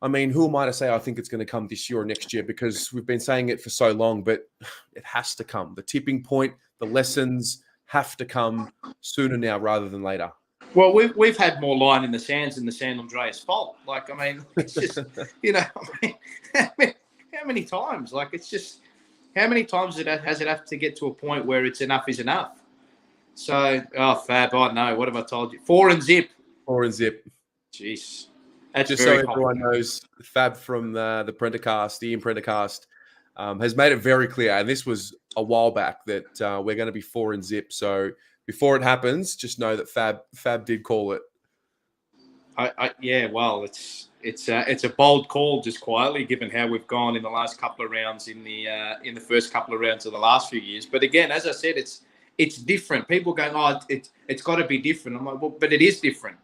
I mean, who am I to say I think it's going to come this year or next year, because we've been saying it for so long, but it has to come. The tipping point, the lessons have to come sooner now rather than later. Well, we've had more line in the sands than the San Andreas fault. Like, I mean, it's just, you know, I mean, how many times? Like, it's just, how many times has it have to get to a point where it's enough is enough? So, Fab, I know. What have I told you? 4 and zip. 4 and zip. Jeez. That's just very so everyone knows, Fab from the Prendercast, the Ian Prendercast, has made it very clear, and this was a while back, that we're going to be 4 and zip. So before it happens, just know that Fab did call it. Yeah, well, it's a bold call, just quietly, given how we've gone in the last couple of rounds, in the first couple of rounds of the last few years. But again, as I said, it's different. People going, it's got to be different. I'm like, well, but it is different.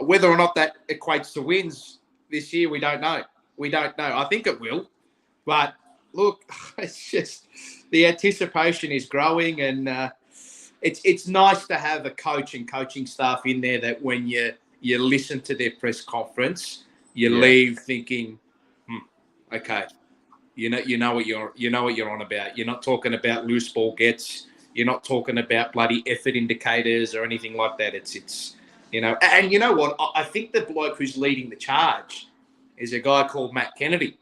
Whether or not that equates to wins this year, we don't know. I think it will, but look, it's just the anticipation is growing, and it's nice to have a coach and coaching staff in there that when you listen to their press conference, you leave thinking, okay, you know what you're on about. You're not talking about loose ball gets. You're not talking about bloody effort indicators or anything like that. It's you know, and you know what? I think the bloke who's leading the charge is a guy called Matt Kennedy.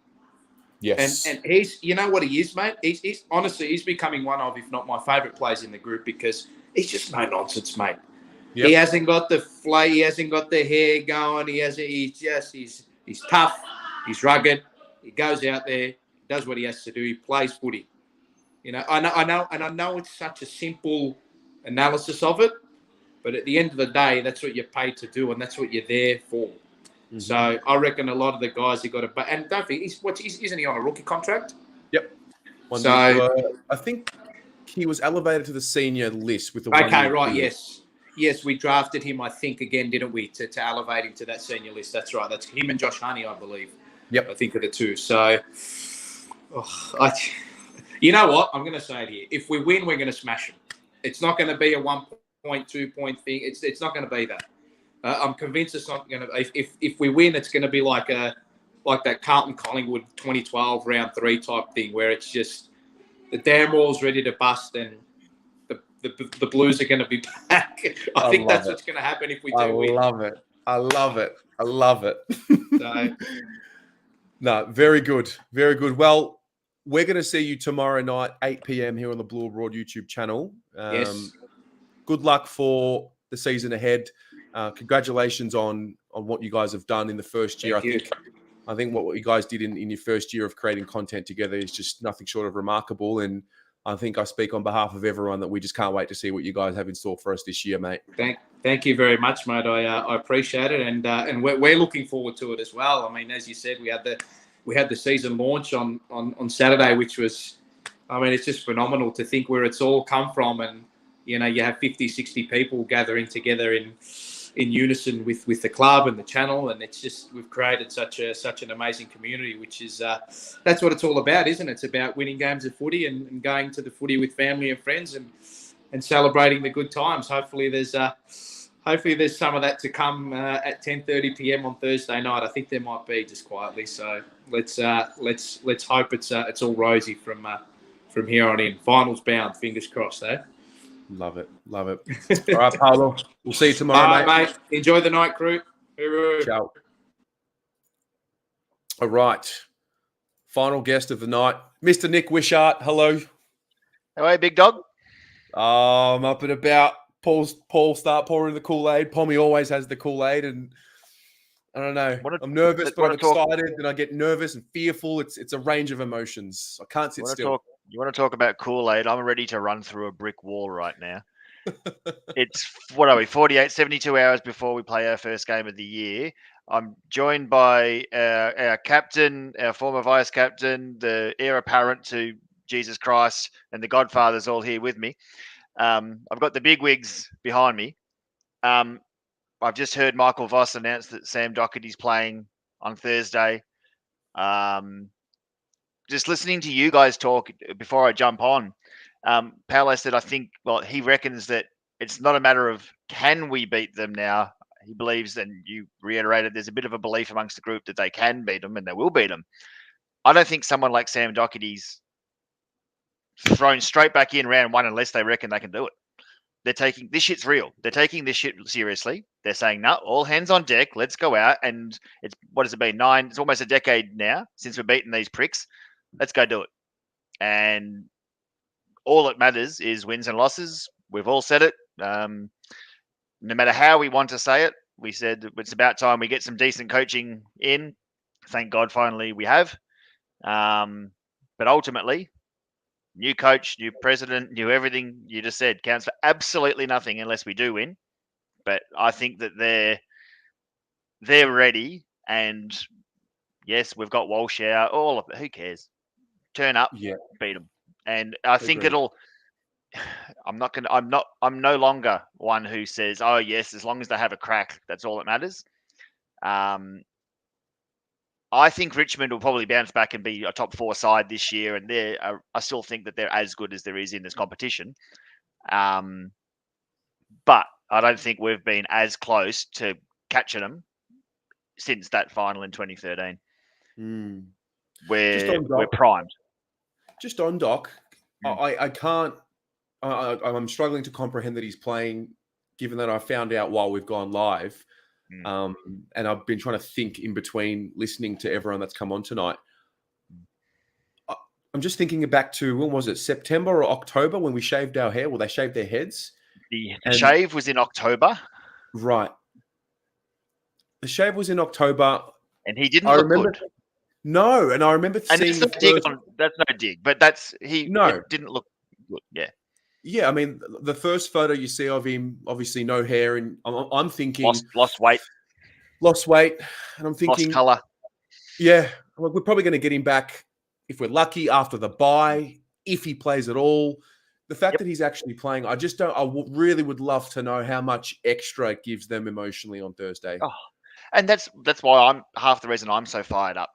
Yes. And he's, you know what he is, mate? He's honestly, he's becoming one of, if not my favourite players in the group, because he's just no nonsense, mate. Yep. He hasn't got the flay, he hasn't got the hair going, he's tough, he's rugged, he goes out there, does what he has to do, he plays footy. You know, I know it's such a simple analysis of it, but at the end of the day, that's what you're paid to do, and that's what you're there for. Mm-hmm. So I reckon a lot of the guys have got to, and don't think isn't he on a rookie contract? Yep. I think he was elevated to the senior list with the right. Yes, we drafted him, I think, again, didn't we, to elevate him to that senior list. That's right. That's him and Josh Honey, I believe. Yep. I think are the two. So, You know what? I'm going to say it here. If we win, we're going to smash them. It's not going to be a 1 2 point thing. It's not going to be that. I'm convinced it's not going to. If we win, it's going to be like that Carlton Collingwood 2012 round 3 type thing, where it's just the damn wall's ready to bust and the Blues are going to be back. I think that's what's going to happen if we do win. I love it. So, no, very good. Very good. Well, we're going to see you tomorrow night, 8 p.m. here on the Blue Abroad YouTube channel. yes. Good luck for the season ahead. Congratulations on what you guys have done in the first year. I think what you guys did in your first year of creating content together is just nothing short of remarkable. And I think I speak on behalf of everyone that we just can't wait to see what you guys have in store for us this year, mate. Thank you very much, mate. I appreciate it, and we're looking forward to it as well. I mean, as you said, we had the season launch on Saturday, which was, I mean, it's just phenomenal to think where it's all come from, and you have 50, 60 people gathering together in unison with the club and the channel, and it's just we've created such an amazing community, which is that's what it's all about, isn't it? It's about winning games of footy and going to the footy with family and friends and celebrating the good times. Hopefully there's some of that to come at 10:30 p.m. on Thursday night. I think there might be, just quietly. So let's hope it's all rosy from here on in. Finals bound, fingers crossed, eh? Love it. All right, Paulo. We'll see you tomorrow, mate. Enjoy the night, crew. Hooroo. Ciao. All right. Final guest of the night, Mr. Nick Wishart. Hello. Hey, big dog. I'm up and about. Paul start pouring the Kool-Aid. Pommy always has the Kool-Aid, and I don't know. I'm nervous, but I'm excited, and I get nervous and fearful. It's a range of emotions. I can't sit still. You want to talk about Kool-Aid? I'm ready to run through a brick wall right now. It's, 72 hours before we play our first game of the year. I'm joined by our captain, our former vice captain, the heir apparent to Jesus Christ, and the Godfather's all here with me. I've got the bigwigs behind me. I've just heard Michael Voss announce that Sam Doherty's playing on Thursday. Just listening to you guys talk before I jump on, Paolo said, he reckons that it's not a matter of can we beat them now. He believes, and you reiterated, there's a bit of a belief amongst the group that they can beat them and they will beat them. I don't think someone like Sam Doherty's thrown straight back in round 1 unless they reckon they can do it. They're taking this shit's real. They're taking this shit seriously. They're saying, no, all hands on deck. Let's go out. And it's, what has it been? It's almost a decade now since we've beaten these pricks. Let's go do it. And all that matters is wins and losses. We've all said it. No matter how we want to say it, we said it's about time we get some decent coaching in. Thank God finally we have. But ultimately, new coach, new president, new everything you just said counts for absolutely nothing unless we do win. But I think that they're ready. And yes, we've got Walsh out. All of it. Who cares? Turn up, beat them. And I think I'm no longer one who says, oh yes, as long as they have a crack, that's all that matters. I think Richmond will probably bounce back and be a top 4 side this year, and I still think that they're as good as there is in this competition. But I don't think we've been as close to catching them since that final in 2013. We're primed. Just on Doc, I can't. I'm struggling to comprehend that he's playing, given that I found out while we've gone live. And I've been trying to think in between listening to everyone that's come on tonight. I'm just thinking back to, when was it, September or October, when we shaved our hair? Well, they shaved their heads. The shave was in October. Right. The shave was in October. And he didn't look good. No, and I remember seeing that's no dig, but it didn't look good. Yeah. Yeah, I mean, the first photo you see of him, obviously no hair, and I'm thinking lost weight, and I'm thinking lost color. Yeah, we're probably going to get him back if we're lucky after the bye, if he plays at all. The fact that he's actually playing, I really would love to know how much extra it gives them emotionally on Thursday. Oh, and that's why I'm half the reason I'm so fired up.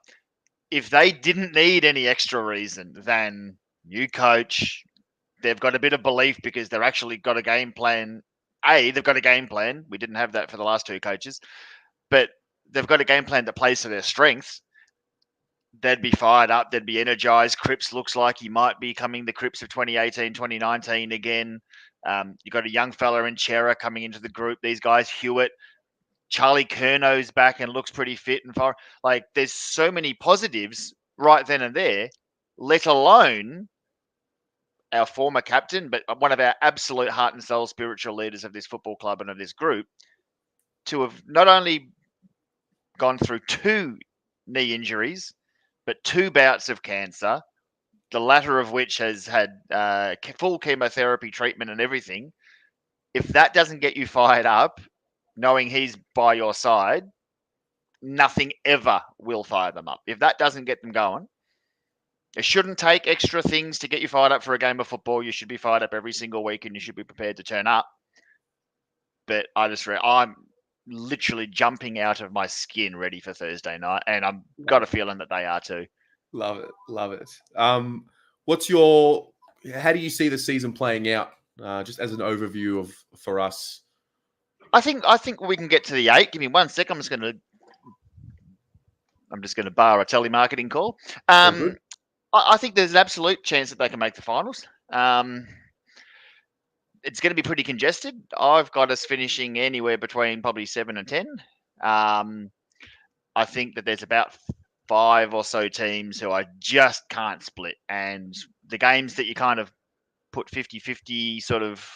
If they didn't need any extra reason than new coach. They've got a bit of belief because they're actually got a game plan. They've got a game plan. We didn't have that for the last two coaches, but they've got a game plan that plays to their strengths. They'd be fired up. They'd be energized. Cripps looks like he might be coming the Cripps of 2018, 2019 again. You've got a young fella in Chera coming into the group. These guys, Hewitt, Charlie Curno's back and looks pretty fit and far. Like, there's so many positives right then and there, let alone our former captain, but one of our absolute heart and soul spiritual leaders of this football club and of this group, to have not only gone through 2 knee injuries, but 2 bouts of cancer, the latter of which has had full chemotherapy treatment and everything. If that doesn't get you fired up, knowing he's by your side, nothing ever will fire them up. If that doesn't get them going, it shouldn't take extra things to get you fired up for a game of football. You should be fired up every single week and you should be prepared to turn up. But I'm literally jumping out of my skin ready for Thursday night, and I've got a feeling that they are too. Love it. How do you see the season playing out? Just as an overview for us. I think we can get to the 8. Give me 1 sec. I'm just going to bar a telemarketing call. I think there's an absolute chance that they can make the finals. It's going to be pretty congested. I've got us finishing anywhere between probably 7 and 10. I think that there's about 5 or so teams who I just can't split. And the games that you kind of put 50-50 sort of,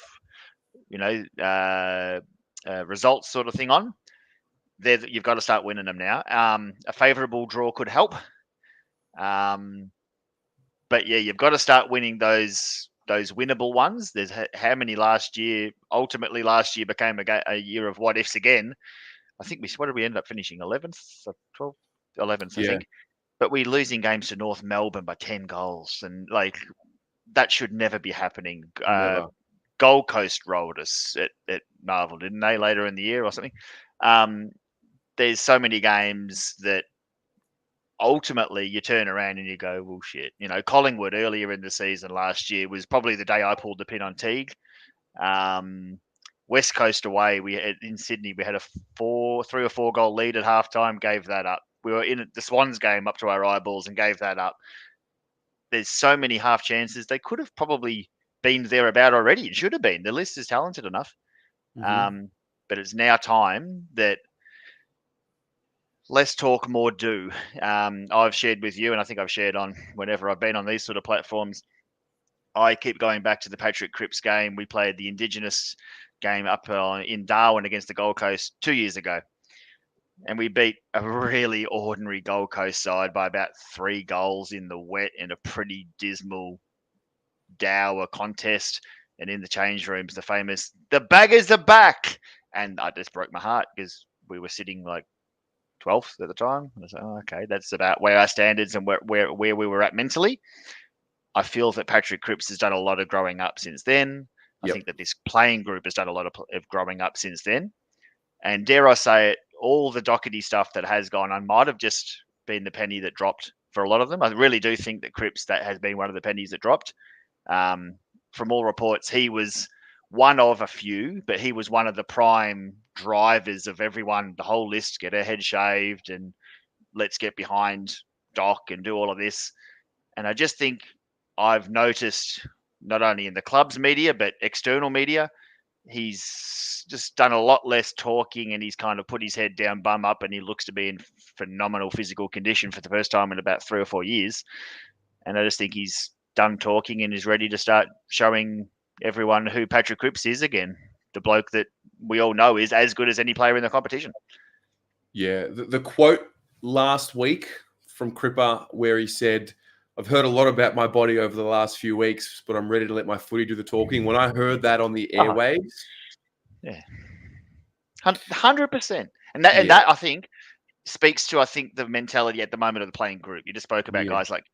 results sort of thing on, you've got to start winning them now. A favourable draw could help. But yeah, you've got to start winning those winnable ones. There's how many last year? Ultimately, last year became a year of what ifs again. I think what did we end up finishing? 11th or 12th? 11th, I think. But we're losing games to North Melbourne by 10 goals, and like that should never be happening. Gold Coast rolled us at Marvel, didn't they? Later in the year or something. There's so many games that ultimately you turn around and you go, well, shit. Collingwood earlier in the season last year was probably the day I pulled the pin on Teague. West Coast away, in Sydney, we had a 3 or 4 goal lead at halftime, gave that up. We were in the Swans game up to our eyeballs and gave that up. There's so many half chances. They could have probably been there about already. It should have been. The list is talented enough. Mm-hmm. But it's now time that less talk, more do. I've shared with you, and I think I've shared on whenever I've been on these sort of platforms, I keep going back to the Patrick Cripps game. We played the Indigenous game up in Darwin against the Gold Coast 2 years ago. And we beat a really ordinary Gold Coast side by about 3 goals in the wet in a pretty dismal, dour contest. And in the change rooms, the famous, the baggers are back. And I just broke my heart because we were sitting like 12th at the time. And I said, okay, that's about where our standards and where we were at mentally. I feel that Patrick Cripps has done a lot of growing up since then. I think that this playing group has done a lot of growing up since then. And dare I say it, all the Doherty stuff that has gone on might have just been the penny that dropped for a lot of them. I really do think that Cripps, that has been one of the pennies that dropped. From all reports, he was one of a few, but he was one of the prime drivers of everyone, the whole list, get her head shaved and let's get behind Doc and do all of this. And I just think I've noticed, not only in the club's media, but external media, he's just done a lot less talking and he's kind of put his head down, bum up, and he looks to be in phenomenal physical condition for the first time in about 3 or 4 years. And I just think he's done talking and is ready to start showing everyone who Patrick Cripps is again. The bloke that we all know is as good as any player in the competition. Yeah. The quote last week from Cripper where he said, I've heard a lot about my body over the last few weeks, but I'm ready to let my footy do the talking. When I heard that on the airwaves. Yeah. 100%. And that I think speaks to, the mentality at the moment of the playing group. You just spoke about guys like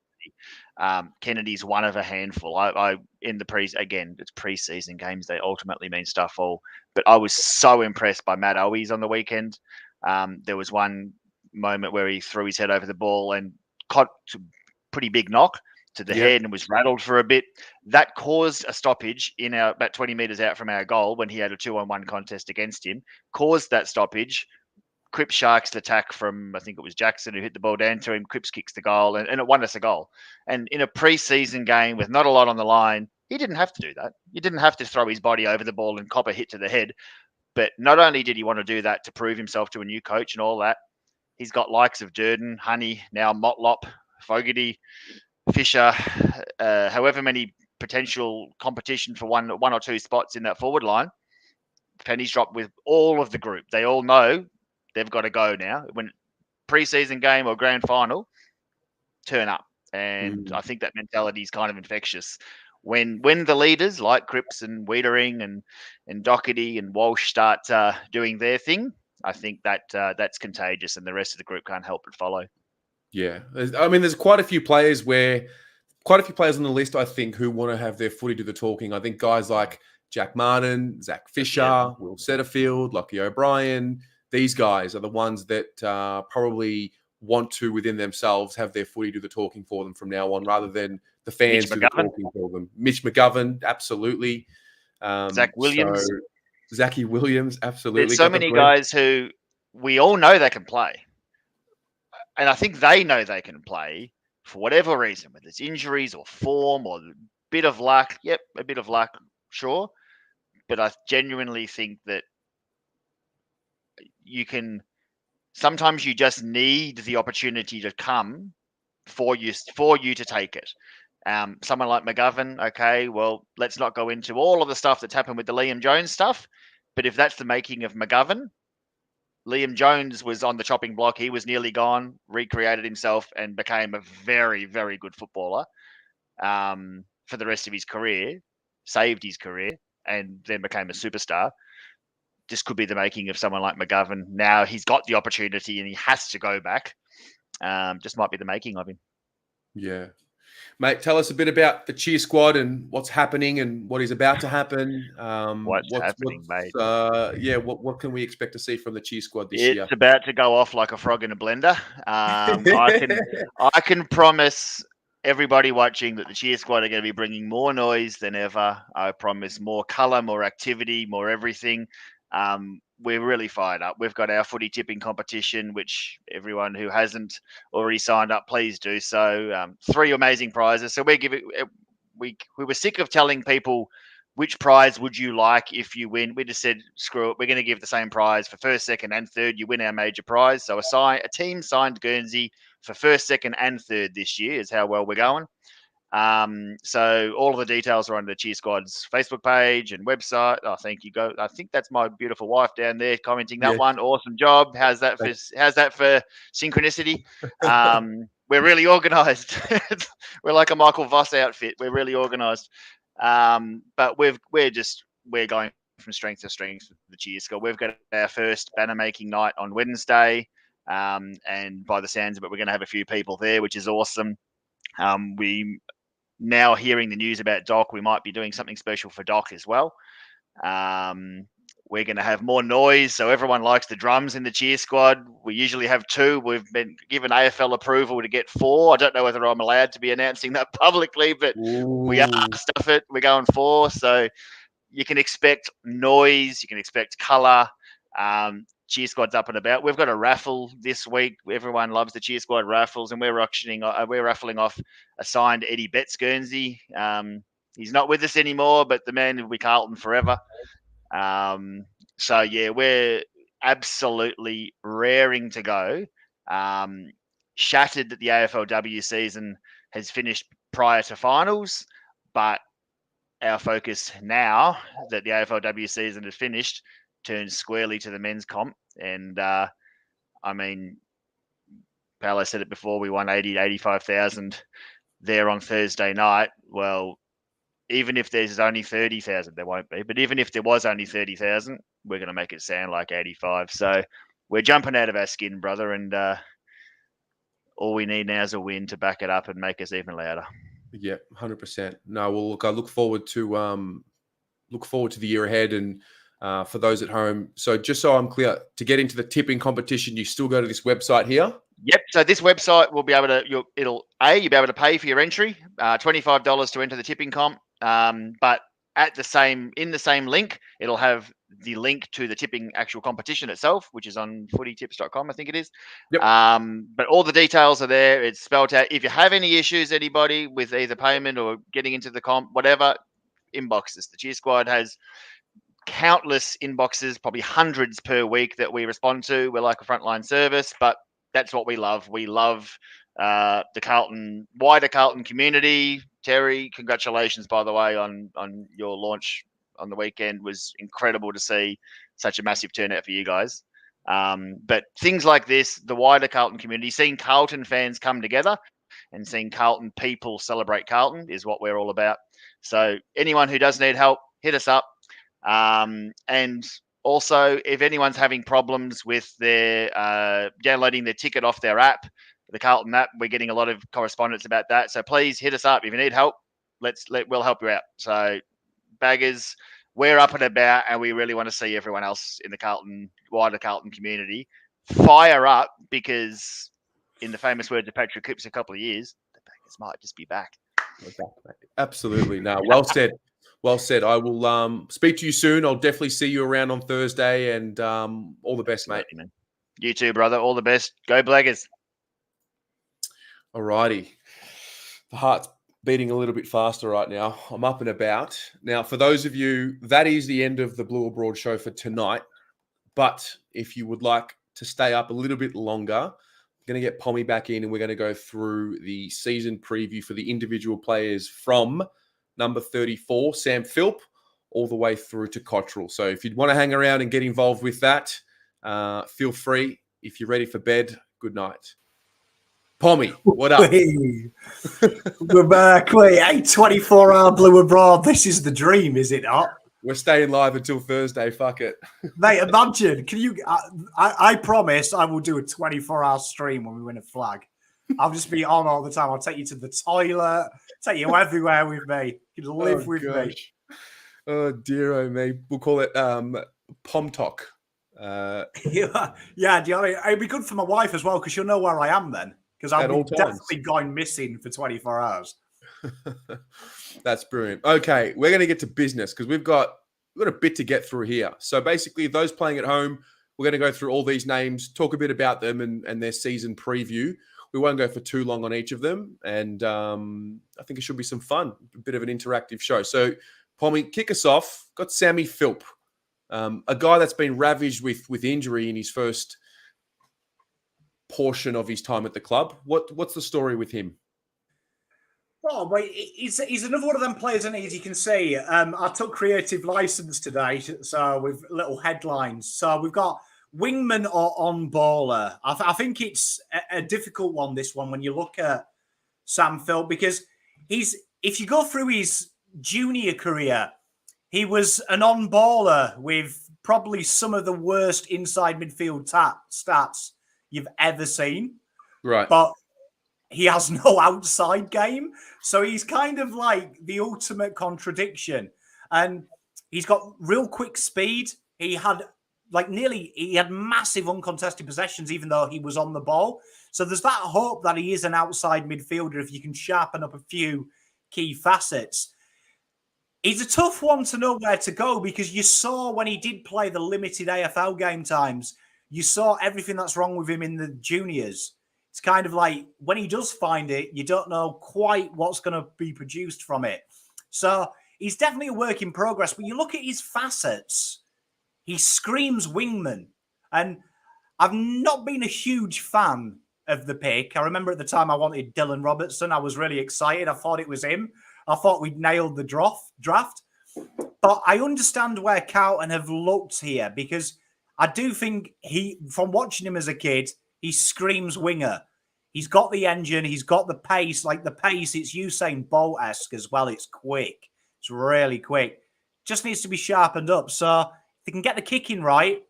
Kennedy's one of a handful. I in the again, it's preseason games. They ultimately mean stuff all. But I was so impressed by Matt Owies on the weekend. There was one moment where he threw his head over the ball and caught a pretty big knock. to the head and was rattled for a bit. That caused a stoppage in our about 20 metres out from our goal when he had a 2-on-1 contest against him. Caused that stoppage. Cripps sharks the attack from, I think it was Jackson who hit the ball down to him. Cripps kicks the goal and it won us a goal. And in a pre-season game with not a lot on the line, he didn't have to do that. He didn't have to throw his body over the ball and cop a hit to the head. But not only did he want to do that to prove himself to a new coach and all that, he's got likes of Durden, Honey, now Motlop, Fogarty, Fisher, however many potential competition for one or two spots in that forward line. Pennies dropped with all of the group. They all know they've got to go now. When pre-season game or grand final, turn up. And I think that mentality is kind of infectious. When the leaders like Cripps and Wiedering and Doherty and Walsh start doing their thing, I think that that's contagious, and the rest of the group can't help but follow. Yeah, I mean, there's quite a few players on the list, I think, who want to have their footy do the talking. I think guys like Jack Martin, Zach Fisher, Will Setterfield, Lockie O'Brien, these guys are the ones that probably want to, within themselves, have their footy do the talking for them from now on, rather than the fans do the talking for them. Mitch McGovern, absolutely. Zach Williams. Zachy Williams, absolutely. There's so many guys who we all know they can play. And I think they know they can play for whatever reason, whether it's injuries or form or a bit of luck. Yep, a bit of luck, sure. But I genuinely think that sometimes you just need the opportunity to come for you to take it. Someone like McGovern, okay, well, let's not go into all of the stuff that's happened with the Liam Jones stuff. But if that's the making of McGovern, Liam Jones was on the chopping block. He was nearly gone, recreated himself, and became a very, very good footballer for the rest of his career, saved his career, and then became a superstar. This could be the making of someone like McGovern. Now he's got the opportunity and he has to go back. Just might be the making of him. Yeah. Mate, tell us a bit about the cheer squad and what's happening and what is about to happen. What's happening, mate? What can we expect to see from the cheer squad this year? It's about to go off like a frog in a blender. I can promise everybody watching that the cheer squad are going to be bringing more noise than ever. I promise more colour, more activity, more everything. We're really fired up. We've got our footy tipping competition, which everyone who hasn't already signed up, please do so. 3 amazing prizes. So we were sick of telling people which prize would you like if you win. We just said, screw it. We're going to give the same prize for first, second, and third. You win our major prize. So a team signed Guernsey for first, second, and third this year is how well we're going. So all of the details are on the Cheer Squad's Facebook page and website. Oh, thank you. I think that's my beautiful wife down there commenting that one. Awesome job. How's that for synchronicity? We're really organized. We're like a Michael Voss outfit. We're really organized. But we're going from strength to strength with the Cheer Squad. We've got our first banner making night on Wednesday. And by the sounds of it, we're going to have a few people there, which is awesome. We now hearing the news about Doc, we might be doing something special for Doc as well. We're going to have more noise, so everyone likes the drums in the cheer squad. We usually have 2. We've been given AFL approval to get 4. I don't know whether I'm allowed to be announcing that publicly, but we are stuff it. We're going 4, so you can expect noise, you can expect colour. Cheer Squad's up and about. We've got a raffle this week. Everyone loves the Cheer Squad raffles, and we're raffling off a signed Eddie Betts Guernsey. He's not with us anymore, but the man will be Carlton forever. So yeah, we're absolutely raring to go. Shattered that the AFLW season has finished prior to finals, but our focus now that the AFLW season has finished turns squarely to the men's comp. And I mean, Paolo said it before, we won 80 to 85,000 there on Thursday night. Well, even if there's only 30,000, there won't be, but even if there was only 30,000, we're going to make it sound like 85. So we're jumping out of our skin, brother, and all we need now is a win to back it up and make us even louder. Yeah, 100%. No, well, look, I look forward to the year ahead. And for those at home, so just so I'm clear, to get into the tipping competition, you still go to this website here? Yep. So this website will be able to you'll be able to pay for your entry, $25 to enter the tipping comp. But in the same link, it'll have the link to the tipping actual competition itself, which is on footytips.com, I think it is. Yep. But all the details are there. It's spelled out. If you have any issues, anybody with either payment or getting into the comp, whatever, inbox us. The Cheer Squad has countless inboxes, probably hundreds per week that we respond to. We're like a frontline service, but that's what we love. We love the wider Carlton community. Terry, congratulations, by the way, on your launch on the weekend. It was incredible to see such a massive turnout for you guys. But things like this, the wider Carlton community, seeing Carlton fans come together and seeing Carlton people celebrate Carlton is what we're all about. So anyone who does need help, hit us up. And also, if anyone's having problems with their downloading their ticket off their app, the Carlton app, we're getting a lot of correspondence about that. So please hit us up if you need help. We'll help you out. So baggers, we're up and about, and we really want to see everyone else in the wider Carlton community fire up, because in the famous words of Patrick Cripps a couple of years, the baggers might just be back. Absolutely. No, well said. Well said. I will speak to you soon. I'll definitely see you around on Thursday, and all the best, mate. Man. You too, brother. All the best. Go Blaggers. All righty. The heart's beating a little bit faster right now. I'm up and about. Now, for those of you, that is the end of the Blue Abroad show for tonight. But if you would like to stay up a little bit longer, I'm going to get Pommy back in, and we're going to go through the season preview for the individual players from number 34, Sam Philp, all the way through to Cottrell. So if you'd want to hang around and get involved with that, feel free. If you're ready for bed, good night. Pommy, what up? We're back. Wait, 24-hour Blue Abroad. This is the dream, is it not? We're staying live until Thursday. Fuck it. Mate, imagine. Can you? I promise I will do a 24-hour stream when we win a flag. I'll just be on all the time. I'll take you to the toilet, take you everywhere with me. You can live with me. Oh, dear, oh, me. We'll call it Pom Talk. Yeah, do you know what I mean? It'd be good for my wife as well, because she'll know where I am then. Because I'll be definitely going missing for 24 hours. That's brilliant. Okay, we're going to get to business, because we've got a bit to get through here. So basically, those playing at home, we're going to go through all these names, talk a bit about them and their season preview. We won't go for too long on each of them, and I think it should be some fun, a bit of an interactive show. So, Pommy, kick us off. Got Sammy Philp, a guy that's been ravaged with injury in his first portion of his time at the club. What's the story with him? Oh, wait, he's another one of them players, isn't he, as you can see. I took creative license today, so with little headlines. So we've got wingman or on-baller. I think it's a difficult one, this one, when you look at Sam Philp, because if you go through his junior career, he was an on-baller with probably some of the worst inside midfield stats you've ever seen. Right. But he has no outside game. So he's kind of like the ultimate contradiction. And he's got real quick speed. He had massive uncontested possessions, even though he was on the ball. So there's that hope that he is an outside midfielder if you can sharpen up a few key facets. He's a tough one to know where to go, because you saw when he did play the limited AFL game times, you saw everything that's wrong with him in the juniors. It's kind of like when he does find it, you don't know quite what's going to be produced from it. So he's definitely a work in progress. But you look at his facets, he screams wingman. And I've not been a huge fan of the pick. I remember at the time I wanted Dylan Robertson. I was really excited. I thought it was him. I thought we'd nailed the draft. But I understand where Carlton have looked here, because I do think from watching him as a kid, he screams winger. He's got the engine. He's got the pace. Like the pace, it's Usain Bolt-esque as well. It's quick. It's really quick. Just needs to be sharpened up. So if he can get the kicking right,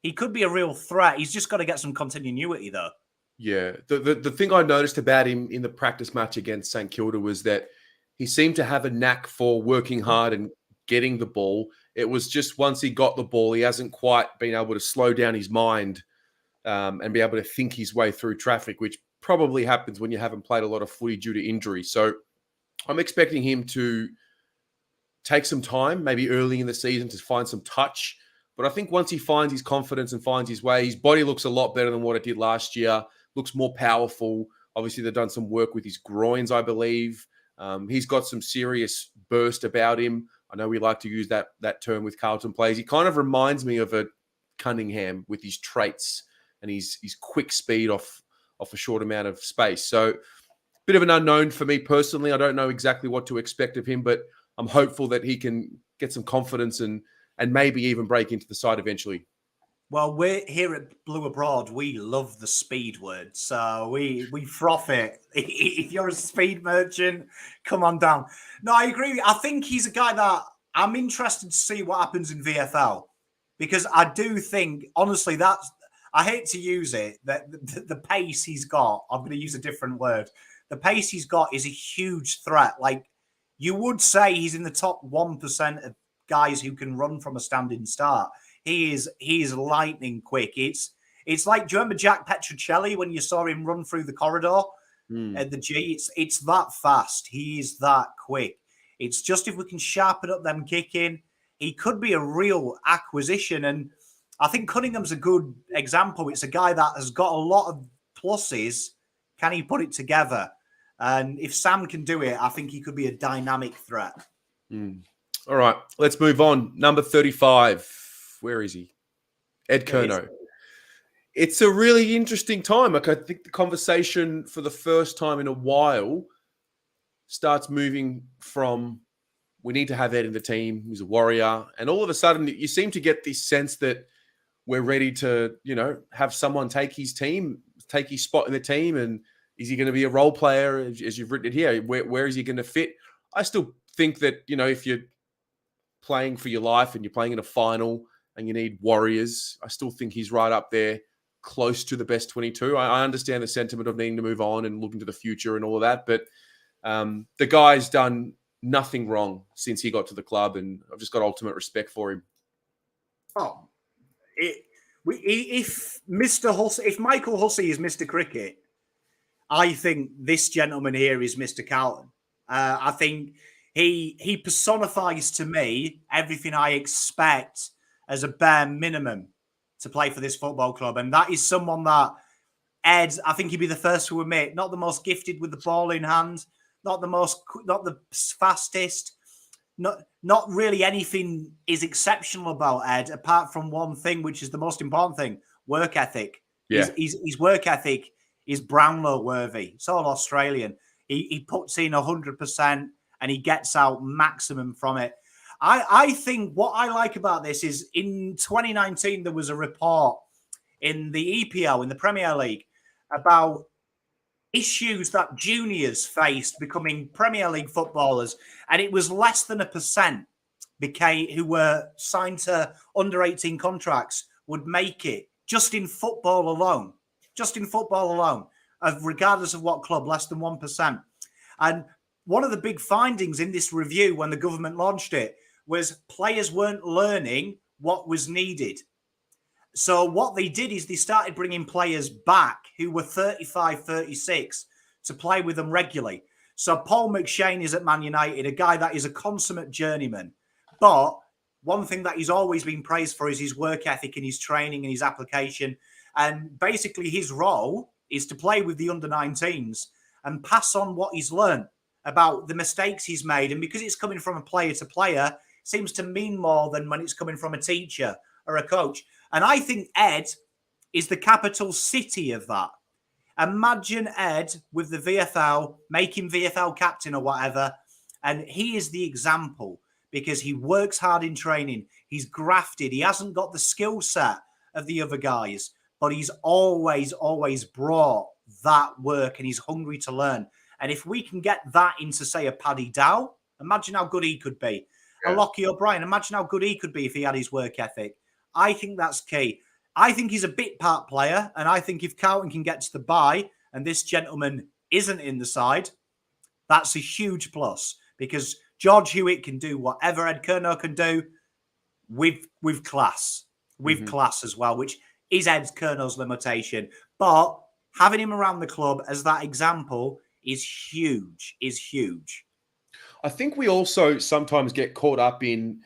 he could be a real threat. He's just got to get some continuity, though. Yeah. The thing I noticed about him in the practice match against St Kilda was that he seemed to have a knack for working hard and getting the ball. It was just once he got the ball, he hasn't quite been able to slow down his mind and be able to think his way through traffic, which probably happens when you haven't played a lot of footy due to injury. So I'm expecting him to take some time, maybe early in the season, to find some touch. But I think once he finds his confidence and finds his way, his body looks a lot better than what it did last year, looks more powerful. Obviously, they've done some work with his groins, I believe. He's got some serious burst about him. I know we like to use that term with Carlton players. He kind of reminds me of a Cunningham with his traits and his quick speed off a short amount of space. So bit of an unknown for me personally. I don't know exactly what to expect of him, but I'm hopeful that he can get some confidence and maybe even break into the side eventually. Well, we're here at Blue Abroad. We love the speed word, so we froth it. If you're a speed merchant, come on down. No, I agree. I think he's a guy that I'm interested to see what happens in VFL, because I do think, honestly, that's, I hate to use it, that the pace he's got, I'm going to use a different word. The pace he's got is a huge threat. Like, you would say he's in the top 1% of guys who can run from a standing start. He is lightning quick. It's like, do you remember Jack Petrocelli when you saw him run through the corridor at the G? It's that fast. He is that quick. It's just if we can sharpen up them kicking, he could be a real acquisition. And I think Cunningham's a good example. It's a guy that has got a lot of pluses. Can he put it together? And if Sam can do it, I think he could be a dynamic threat. All right, let's move on. Number 35. Where is he? Ed Curnow. It's a really interesting time. Like, I think the conversation for the first time in a while starts moving from, we need to have Ed in the team, he's a warrior. And all of a sudden, you seem to get this sense that we're ready to, have someone take his spot in the team. And is he going to be a role player, as you've written it here? Where is he going to fit? I still think that, if you're playing for your life and you're playing in a final and you need warriors, I still think he's right up there, close to the best 22. I understand the sentiment of needing to move on and look into the future and all of that, but the guy's done nothing wrong since he got to the club, and I've just got ultimate respect for him. Oh, if Michael Hussey is Mr. Cricket, I think this gentleman here is Mr. Carlton. I think he personifies to me everything I expect as a bare minimum to play for this football club. And that is someone that Ed, I think he'd be the first to admit, not the most gifted with the ball in hand, not the fastest, not really anything is exceptional about Ed, apart from one thing, which is the most important thing: work ethic. Yeah. His work ethic is Brownlow worthy. It's all Australian. He puts in 100% and he gets out maximum from it. I think what I like about this is, in 2019, there was a report in the EPL, in the Premier League, about issues that juniors faced becoming Premier League footballers. And it was less than 1% who were signed to under 18 contracts would make it just in football alone. Regardless of what club, less than 1%. And one of the big findings in this review when the government launched it was players weren't learning what was needed. So what they did is they started bringing players back who were 35, 36 to play with them regularly. So Paul McShane is at Man United, a guy that is a consummate journeyman. But one thing that he's always been praised for is his work ethic and his training and his application. And basically his role is to play with the under-19s and pass on what he's learned about the mistakes he's made. And because it's coming from a player to player, seems to mean more than when it's coming from a teacher or a coach. And I think Ed is the capital city of that. Imagine Ed with the VFL, make him VFL captain or whatever, and he is the example because he works hard in training. He's grafted. He hasn't got the skill set of the other guys, but he's always brought that work and he's hungry to learn. And if we can get that into, say, a Paddy Dow, imagine how good he could be. A Lockie O'Brien, imagine how good he could be if he had his work ethic. I think that's key. I think he's a bit part player, and I think if Carlton can get to the bye and this gentleman isn't in the side, that's a huge plus because George Hewitt can do whatever Ed Curnow can do with class. With class as well, which is Ed Kernow's limitation. But having him around the club as that example is huge, I think we also sometimes get caught up in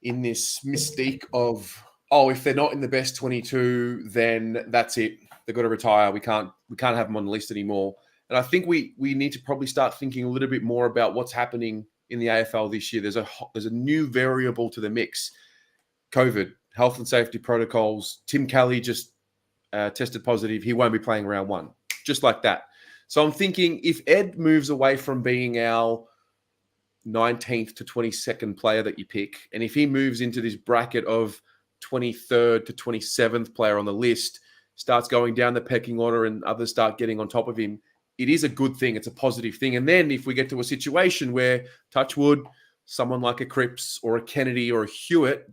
this mystique of, oh, if they're not in the best 22, then that's it. They've got to retire. We can't have them on the list anymore. And I think we need to probably start thinking a little bit more about what's happening in the AFL this year. There's a new variable to the mix. COVID, health and safety protocols. Tim Kelly just tested positive. He won't be playing round 1, just like that. So I'm thinking if Ed moves away from being our 19th to 22nd player that you pick, and if he moves into this bracket of 23rd to 27th player on the list, starts going down the pecking order and others start getting on top of him, it is a good thing. It's a positive thing. And then if we get to a situation where, touch wood, someone like a Cripps or a Kennedy or a Hewitt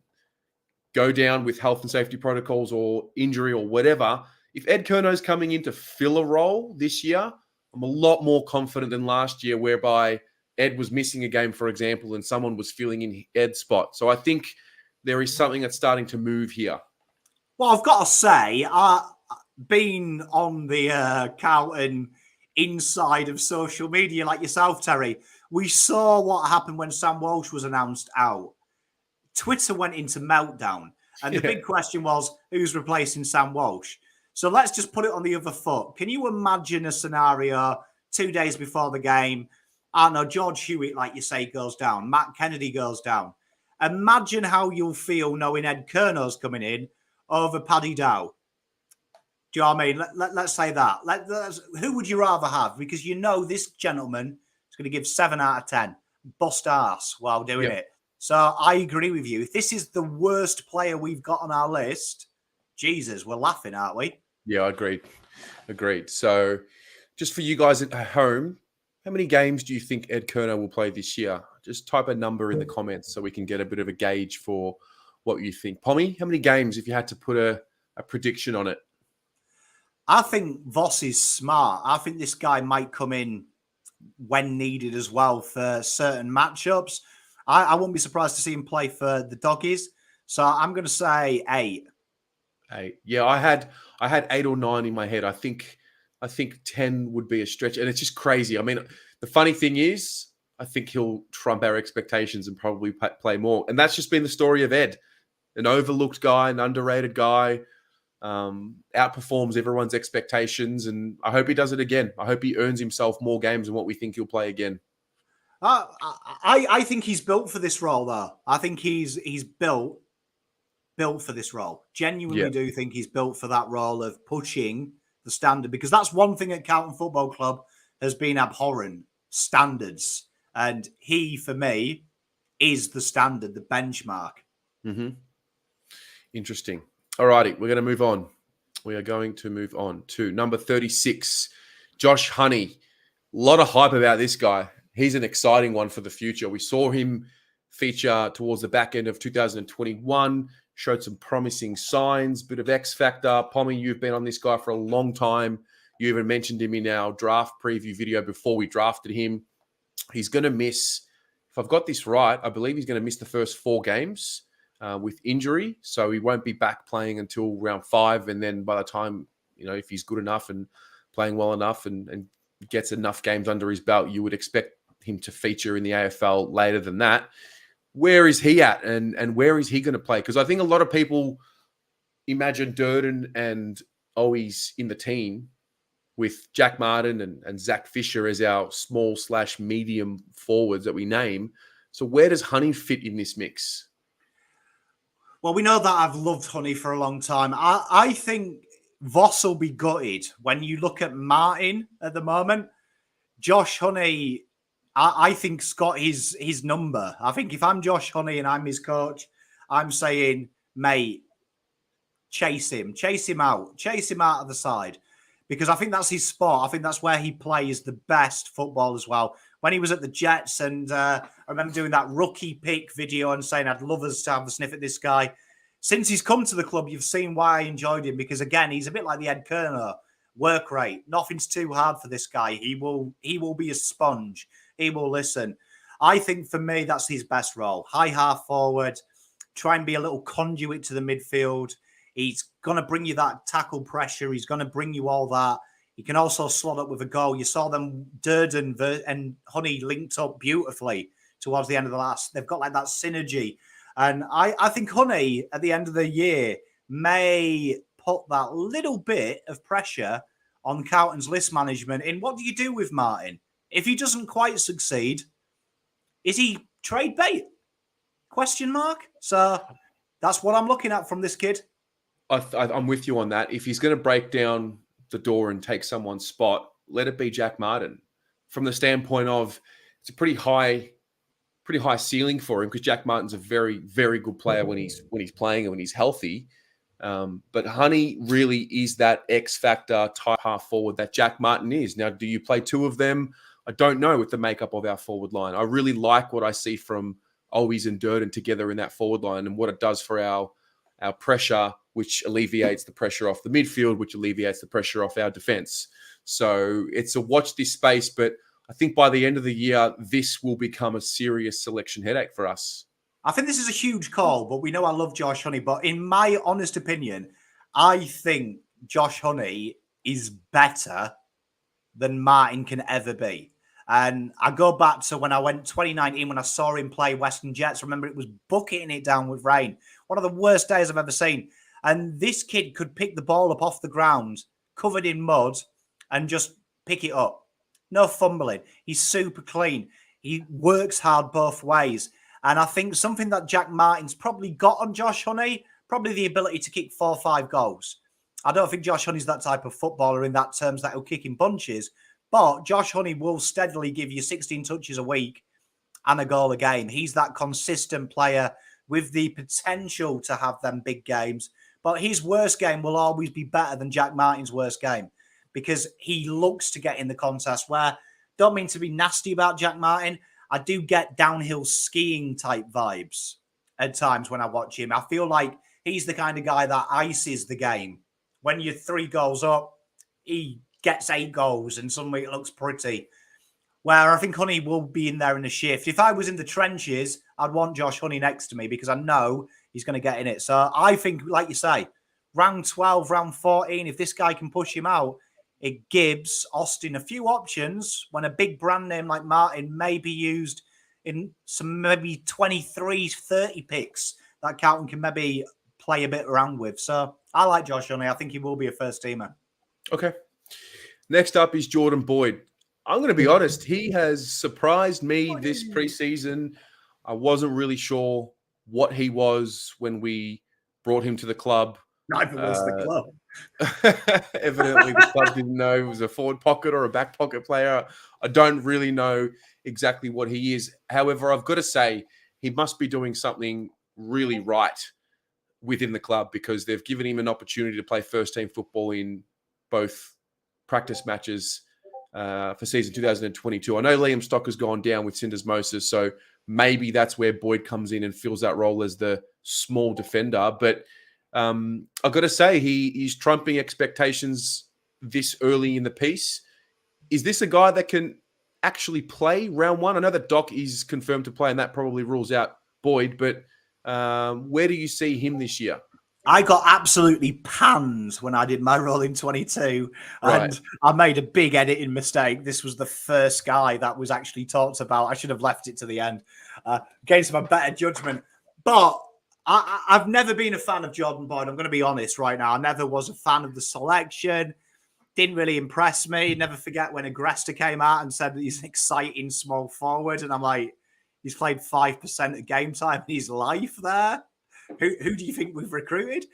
go down with health and safety protocols or injury or whatever, if Ed Kernow's coming in to fill a role this year, I'm a lot more confident than last year, whereby Ed was missing a game, for example, and someone was filling in Ed's spot. So I think there is something that's starting to move here. Well, I've got to say, being on the Carlton inside of social media like yourself, Terry, we saw what happened when Sam Walsh was announced out. Twitter went into meltdown. And the big question was, who's replacing Sam Walsh? So let's just put it on the other foot. Can you imagine a scenario 2 days before the game? I don't know, George Hewitt, like you say, goes down. Matt Kennedy goes down. Imagine how you'll feel knowing Ed Kernow's coming in over Paddy Dow. Do you know what I mean? Let's say that. Who would you rather have? Because you know this gentleman is going to give 7 out of 10. Bust arse while doing it. So I agree with you. If this is the worst player we've got on our list, Jesus, we're laughing, aren't we? Yeah, agreed. So just for you guys at home, how many games do you think Ed Kernow will play this year? Just type a number in the comments so we can get a bit of a gauge for what you think. Pommy, how many games if you had to put a prediction on it? I think Voss is smart. I think this guy might come in when needed as well for certain matchups. I wouldn't be surprised to see him play for the Doggies. So I'm going to say 8. 8. Yeah, I had 8 or 9 in my head. I think 10 would be a stretch. And it's just crazy. I mean, the funny thing is, I think he'll trump our expectations and probably play more. And that's just been the story of Ed. An overlooked guy, an underrated guy, outperforms everyone's expectations. And I hope he does it again. I hope he earns himself more games than what we think he'll play again. I think he's built for this role, though. I think he's built for this role. Genuinely do think he's built for that role of pushing the standard, because that's one thing at Carlton Football Club has been abhorrent: standards. And he, for me, is the standard, the benchmark. Mm-hmm. Interesting. All righty, we're going to move on. We are going to move on to number 36, Josh Honey. A lot of hype about this guy. He's an exciting one for the future. We saw him feature towards the back end of 2021, showed some promising signs, bit of X factor. Pommy, you've been on this guy for a long time. You even mentioned him in our draft preview video before we drafted him. He's going to miss, if I've got this right, I believe he's going to miss the first 4 games with injury. So he won't be back playing until round 5. And then by the time, if he's good enough and playing well enough and gets enough games under his belt, you would expect him to feature in the AFL later than that. Where is he at and where is he going to play? Because I think a lot of people imagine Durden and Owies in the team with Jack Martin and Zach Fisher as our small/medium forwards that we name. So where does Honey fit in this mix? Well, we know that I've loved Honey for a long time. I think Voss will be gutted when you look at Martin at the moment. Josh Honey, I think, has got his number. I think if I'm Josh Honey and I'm his coach, I'm saying, mate, chase him out of the side, because I think that's his spot. I think that's where he plays the best football as well. When he was at the Jets, and I remember doing that rookie pick video and saying I'd love us to have a sniff at this guy. Since he's come to the club, you've seen why I enjoyed him, because again, he's a bit like the Ed Kernow. Work rate, nothing's too hard for this guy. He will be a sponge. He will listen. I think for me, that's his best role. High half forward, try and be a little conduit to the midfield. He's going to bring you that tackle pressure. He's going to bring you all that. He can also slot up with a goal. You saw them, Durden and Honey linked up beautifully towards the end of the last. They've got like that synergy. And I think Honey, at the end of the year, may put that little bit of pressure on Carlton's list management in what do you do with Martin? If he doesn't quite succeed, is he trade bait? Question mark. So that's what I'm looking at from this kid. I'm with you on that. If he's going to break down the door and take someone's spot, let it be Jack Martin. From the standpoint of it's a pretty high ceiling for him because Jack Martin's a very, very good player when he's playing and when he's healthy. But Honey really is that X factor type half forward that Jack Martin is. Now, do you play two of them? I don't know with the makeup of our forward line. I really like what I see from Always and Durden together in that forward line and what it does for our pressure, which alleviates the pressure off the midfield, which alleviates the pressure off our defense. So it's a watch this space, but I think by the end of the year, this will become a serious selection headache for us. I think this is a huge call, but we know I love Josh Honey. But in my honest opinion, I think Josh Honey is better than Martin can ever be. And I go back to when I went 2019, when I saw him play Western Jets. Remember, it was bucketing it down with rain. One of the worst days I've ever seen. And this kid could pick the ball up off the ground, covered in mud, and just pick it up. No fumbling. He's super clean. He works hard both ways. And I think something that Jack Martin's probably got on Josh Honey, probably the ability to kick 4 or 5 goals. I don't think Josh Honey's that type of footballer in that terms that he'll kick in bunches. But Josh Honey will steadily give you 16 touches a week and a goal a game. He's that consistent player with the potential to have them big games. But his worst game will always be better than Jack Martin's worst game because he looks to get in the contest where, don't mean to be nasty about Jack Martin, I do get downhill skiing type vibes at times when I watch him. I feel like he's the kind of guy that ices the game. When you're 3 goals up, he gets 8 goals and suddenly it looks pretty. Where I think Honey will be in there in a shift. If I was in the trenches, I'd want Josh Honey next to me because I know he's going to get in it. So I think, like you say, round 12, round 14, if this guy can push him out, it gives Austin a few options when a big brand name like Martin may be used in some maybe 23, 30 picks that Carlton can maybe play a bit around with. So I like Josh Honey. I think he will be a first teamer. Okay. Next up is Jordan Boyd. I'm going to be honest. He has surprised me this preseason. I wasn't really sure what he was when we brought him to the club. Neither was the club. Evidently, the club didn't know he was a forward pocket or a back pocket player. I don't really know exactly what he is. However, I've got to say he must be doing something really right within the club because they've given him an opportunity to play first-team football in both practice matches for season 2022. I know Liam Stock has gone down with syndesmosis, so maybe that's where Boyd comes in and fills that role as the small defender. But I've got to say, he's trumping expectations this early in the piece. Is this a guy that can actually play round 1? I know that Doc is confirmed to play, and that probably rules out Boyd, but where do you see him this year? I got absolutely panned when I did my role in 22, and Right. I made a big editing mistake. This was the first guy that was actually talked about. I should have left it to the end against my better judgment. But I've never been a fan of Jordan Boyd. I'm going to be honest right now. I never was a fan of the selection. Didn't really impress me. Never forget when Agresta came out and said that he's an exciting small forward. And I'm like, he's played 5% of game time in his life there. Who do you think we've recruited?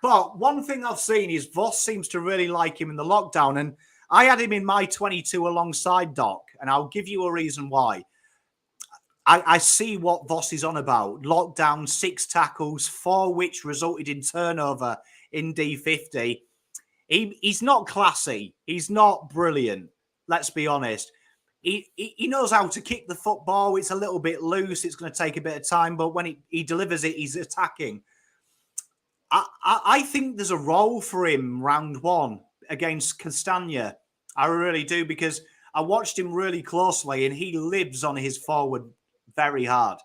But one thing I've seen is Voss seems to really like him in the lockdown. And I had him in my 22 alongside Doc. And I'll give you a reason why. I see what Voss is on about. Lockdown, 6 tackles, 4 which resulted in turnover in D50. He's not classy. He's not brilliant. Let's be honest. He knows how to kick the football. It's a little bit loose. It's going to take a bit of time. But when he delivers it, he's attacking. I think there's a role for him round 1 against Castagna. I really do, because I watched him really closely and he lives on his forward very hard.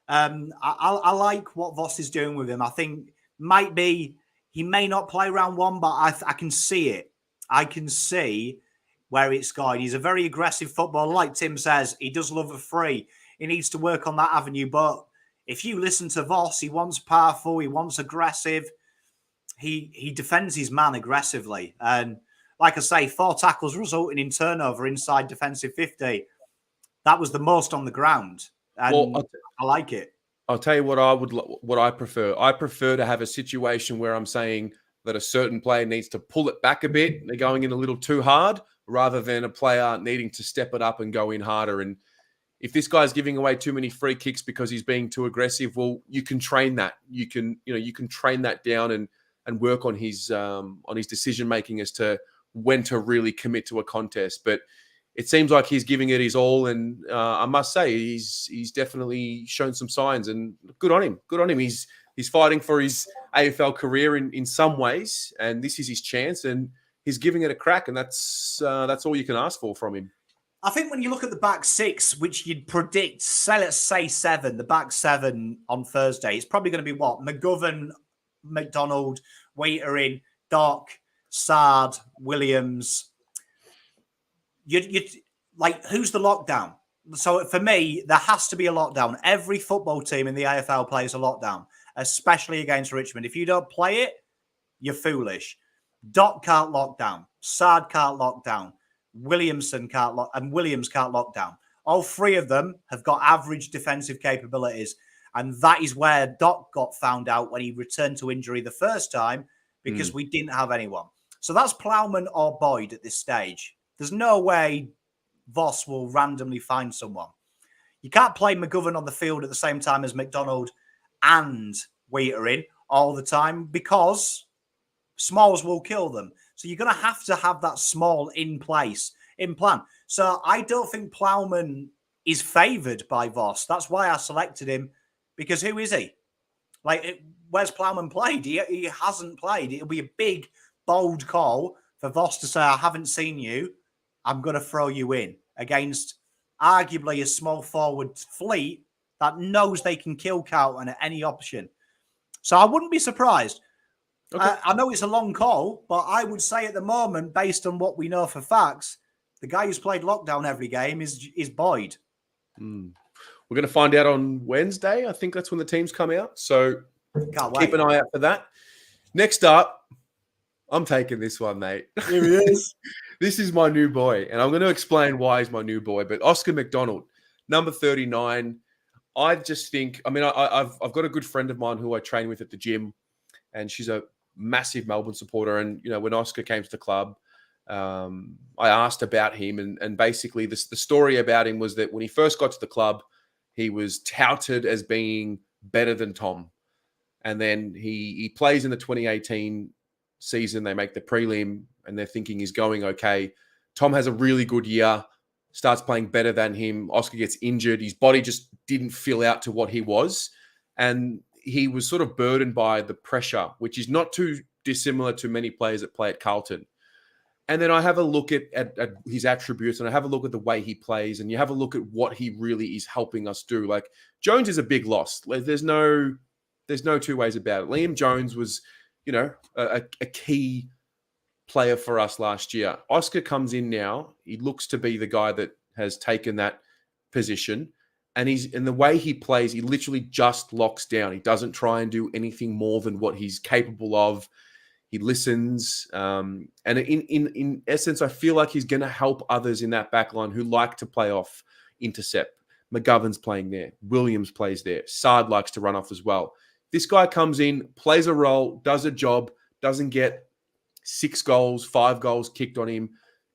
I like what Voss is doing with him. I think might be he may not play round one, but I can see it. I can see where it's going. He's a very aggressive footballer. Like Tim says, he does love a free. He needs to work on that avenue. But if you listen to Voss, he wants powerful, he wants aggressive. He defends his man aggressively. And like I say, 4 tackles resulting in turnover inside defensive 50. That was the most on the ground. And I like it. I'll tell you what I prefer. I prefer to have a situation where I'm saying that a certain player needs to pull it back a bit. They're going in a little too hard, rather than a player needing to step it up and go in harder. And if this guy's giving away too many free kicks because he's being too aggressive, well, you can train that. You can train that down and work on his decision making as to when to really commit to a contest. But it seems like he's giving it his all, and I must say he's definitely shown some signs. And good on him. Good on him. He's fighting for his AFL career in some ways, and this is his chance, and he's giving it a crack, and that's all you can ask for from him. I think when you look at the back 6, which you'd predict, let's say 7, the back 7 on Thursday, it's probably going to be what? McGovern, McDonald, Waitering, Doc, Sard, Williams. You like, who's the lockdown? So for me, there has to be a lockdown. Every football team in the AFL plays a lockdown, especially against Richmond. If you don't play it, you're foolish. Doc can't lock down. Sard can't lock down. Williamson can't lock, and Williams can't lock down. All 3 of them have got average defensive capabilities. And that is where Doc got found out when he returned to injury the first time, because we didn't have anyone. So that's Plowman or Boyd at this stage. There's no way Voss will randomly find someone. You can't play McGovern on the field at the same time as McDonald and Waitering all the time, because smalls will kill them. So you're going to have that small in place, in plan. So I don't think Plowman is favoured by Voss. That's why I selected him, because who is he? Like, where's Plowman played? He hasn't played. It'll be a big, bold call for Voss to say, I haven't seen you. I'm going to throw you in against arguably a small forward fleet that knows they can kill Carlton at any option. So I wouldn't be surprised. Okay. I know it's a long call, but I would say at the moment, based on what we know for facts, the guy who's played lockdown every game is Boyd. We're going to find out on Wednesday. I think that's when the teams come out. So keep an eye out for that. Next up, I'm taking this one, mate. Here he is. This is my new boy, and I'm going to explain why he's my new boy. But Oscar McDonald, number 39. I just think, I mean, I've got a good friend of mine who I train with at the gym, and she's a massive Melbourne supporter. And, you know, when Oscar came to the club, I asked about him. And basically the story about him was that when he first got to the club, he was touted as being better than Tom. And then he plays in the 2018 season. They make the prelim, and they're thinking he's going okay. Tom has a really good year, starts playing better than him. Oscar gets injured. His body just didn't fill out to what he was. And he was sort of burdened by the pressure, which is not too dissimilar to many players that play at Carlton. And then I have a look at his attributes, and I have a look at the way he plays, and you have a look at what he really is helping us do. Like, Jones is a big loss. There's no two ways about it. Liam Jones was, you know, a key player for us last year. Oscar comes in now. He looks to be the guy that has taken that position. And in the way he plays, he literally just locks down. He doesn't try and do anything more than what he's capable of. He listens. And in essence, I feel like he's going to help others in that back line who like to play off intercept. McGovern's playing there. Williams plays there. Sard likes to run off as well. This guy comes in, plays a role, does a job, doesn't get 6 goals, 5 goals kicked on him,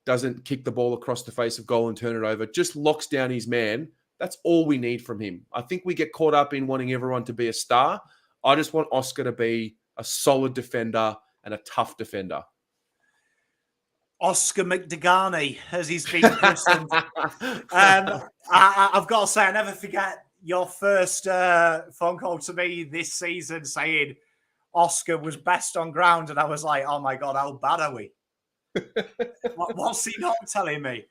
doesn't kick the ball across the face of goal and turn it over, just locks down his man. That's all we need from him. I think we get caught up in wanting everyone to be a star. I just want Oscar to be a solid defender and a tough defender. Oscar McDegani, as he's been christened. I've got to say, I never forget your first phone call to me this season saying Oscar was best on ground. And I was like, oh my God, how bad are we? What's he not telling me?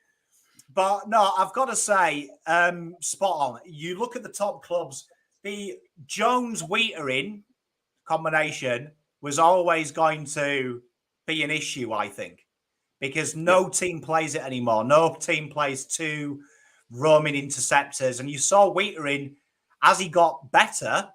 But no, I've got to say, spot on. You look at the top clubs, the Jones-Waitering combination was always going to be an issue, I think, because no team plays it anymore. No team plays two roaming interceptors. And you saw Wheatering, as he got better,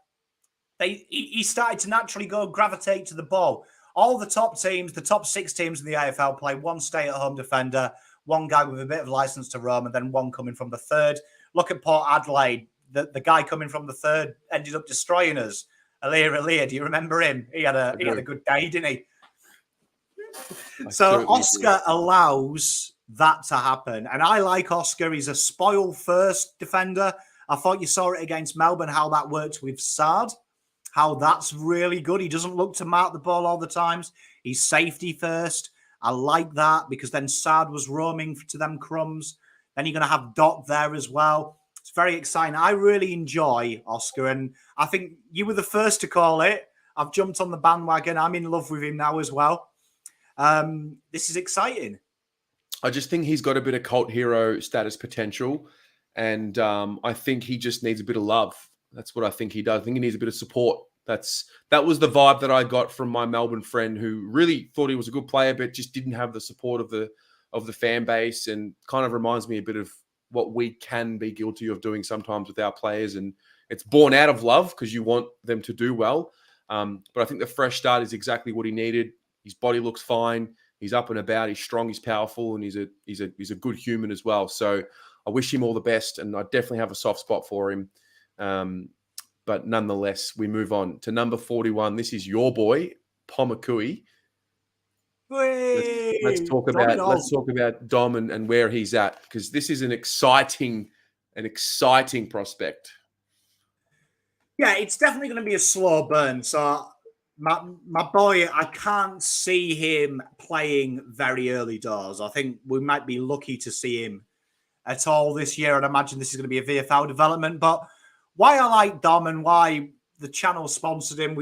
he started to naturally gravitate to the ball. All the top teams, the top 6 teams in the AFL, play one stay-at-home defender, one guy with a bit of license to roam, and then one coming from the third. Look at Port Adelaide. The guy coming from the third ended up destroying us. Alia, do you remember him? He had a good day, didn't he? So Oscar allows that to happen. And I like Oscar. He's a spoil first defender. I thought you saw it against Melbourne, how that worked with Sard, how that's really good. He doesn't look to mark the ball all the times. He's safety first. I like that because then Sard was roaming to them crumbs. Then you're going to have Doc there as well. It's very exciting. I really enjoy Oscar, and I think you were the first to call it. I've jumped on the bandwagon. I'm in love with him now as well. This is exciting. I just think he's got a bit of cult hero status potential, and I think he just needs a bit of love. That's what I think he does. I think he needs a bit of support. That was the vibe that I got from my Melbourne friend, who really thought he was a good player, but just didn't have the support of the fan base, and kind of reminds me a bit of what we can be guilty of doing sometimes with our players. And it's born out of love because you want them to do well. But I think the fresh start is exactly what he needed. His body looks fine. He's up and about. He's strong. He's powerful, and he's a good human as well. So I wish him all the best, and I definitely have a soft spot for him. But nonetheless, we move on to number 41. This is your boy, Pomakui. Let's talk about Dom and where he's at, because this is an exciting prospect. Yeah, it's definitely going to be a slow burn. So my boy, I can't see him playing very early doors. I think we might be lucky to see him at all this year. I'd imagine this is going to be a VFL development. But why I like Dom and why the channel sponsored him,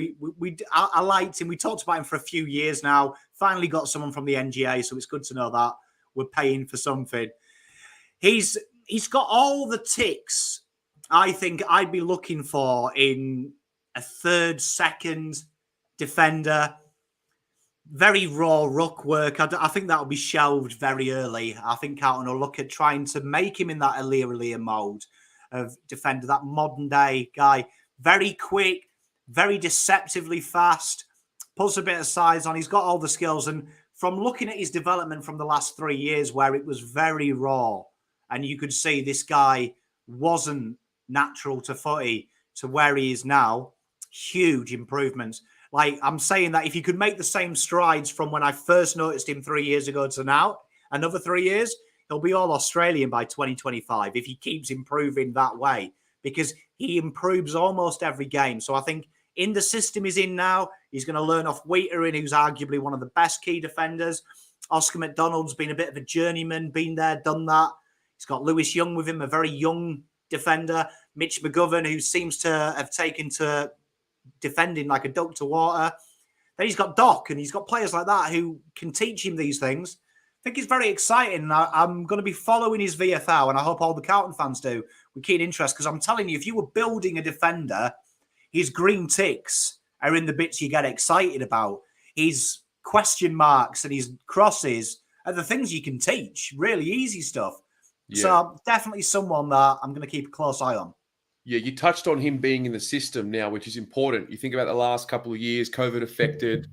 I liked him. We talked about him for a few years now. Finally got someone from the NGA, so it's good to know that we're paying for something. He's got all the ticks I think I'd be looking for in a third, second defender. Very raw ruck work. I think that'll be shelved very early. I think Carlton will look at trying to make him in that Alia mode of defender, that modern day guy. Very quick, very deceptively fast, puts a bit of size on. He's got all the skills. And from looking at his development from the last 3 years, where it was very raw, and you could see this guy wasn't natural to footy, to where he is now, huge improvements. Like, I'm saying that if you could make the same strides from when I first noticed him 3 years ago to now, another 3 years, he'll be all Australian by 2025 if he keeps improving that way, because he improves almost every game. So I think in the system he's in now, he's going to learn off Wheatering, who's arguably one of the best key defenders. Oscar McDonald's been a bit of a journeyman, been there, done that. He's got Lewis Young with him, a very young defender. Mitch McGovern, who seems to have taken to defending like a duck to water. Then he's got Doc, and he's got players like that who can teach him these things. I think it's very exciting. I'm going to be following his VFL, and I hope all the Carlton fans do with keen interest, because I'm telling you, if you were building a defender, his green ticks are in the bits you get excited about. His question marks and his crosses are the things you can teach. Really easy stuff. Yeah. So definitely someone that I'm going to keep a close eye on. Yeah, you touched on him being in the system now, which is important. You think about the last couple of years, COVID affected,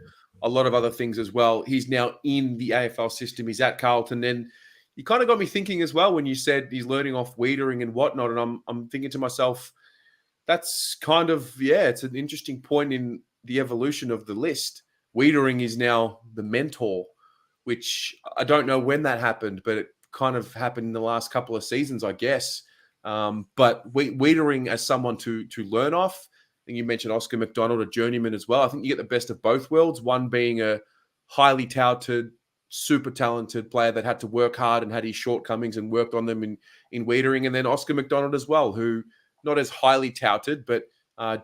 a lot of other things as well. He's now in the AFL system. He's at Carlton. And you kind of got me thinking as well when you said he's learning off Wheatering and whatnot. And I'm thinking to myself, that's kind of, it's an interesting point in the evolution of the list. Wheatering is now the mentor, which I don't know when that happened, but it kind of happened in the last couple of seasons, I guess. But Wheatering as someone to learn off. I think you mentioned Oscar McDonald, a journeyman as well. I think you get the best of both worlds, one being a highly touted, super talented player that had to work hard and had his shortcomings and worked on them in Wheatering, and then Oscar McDonald as well, who not as highly touted, but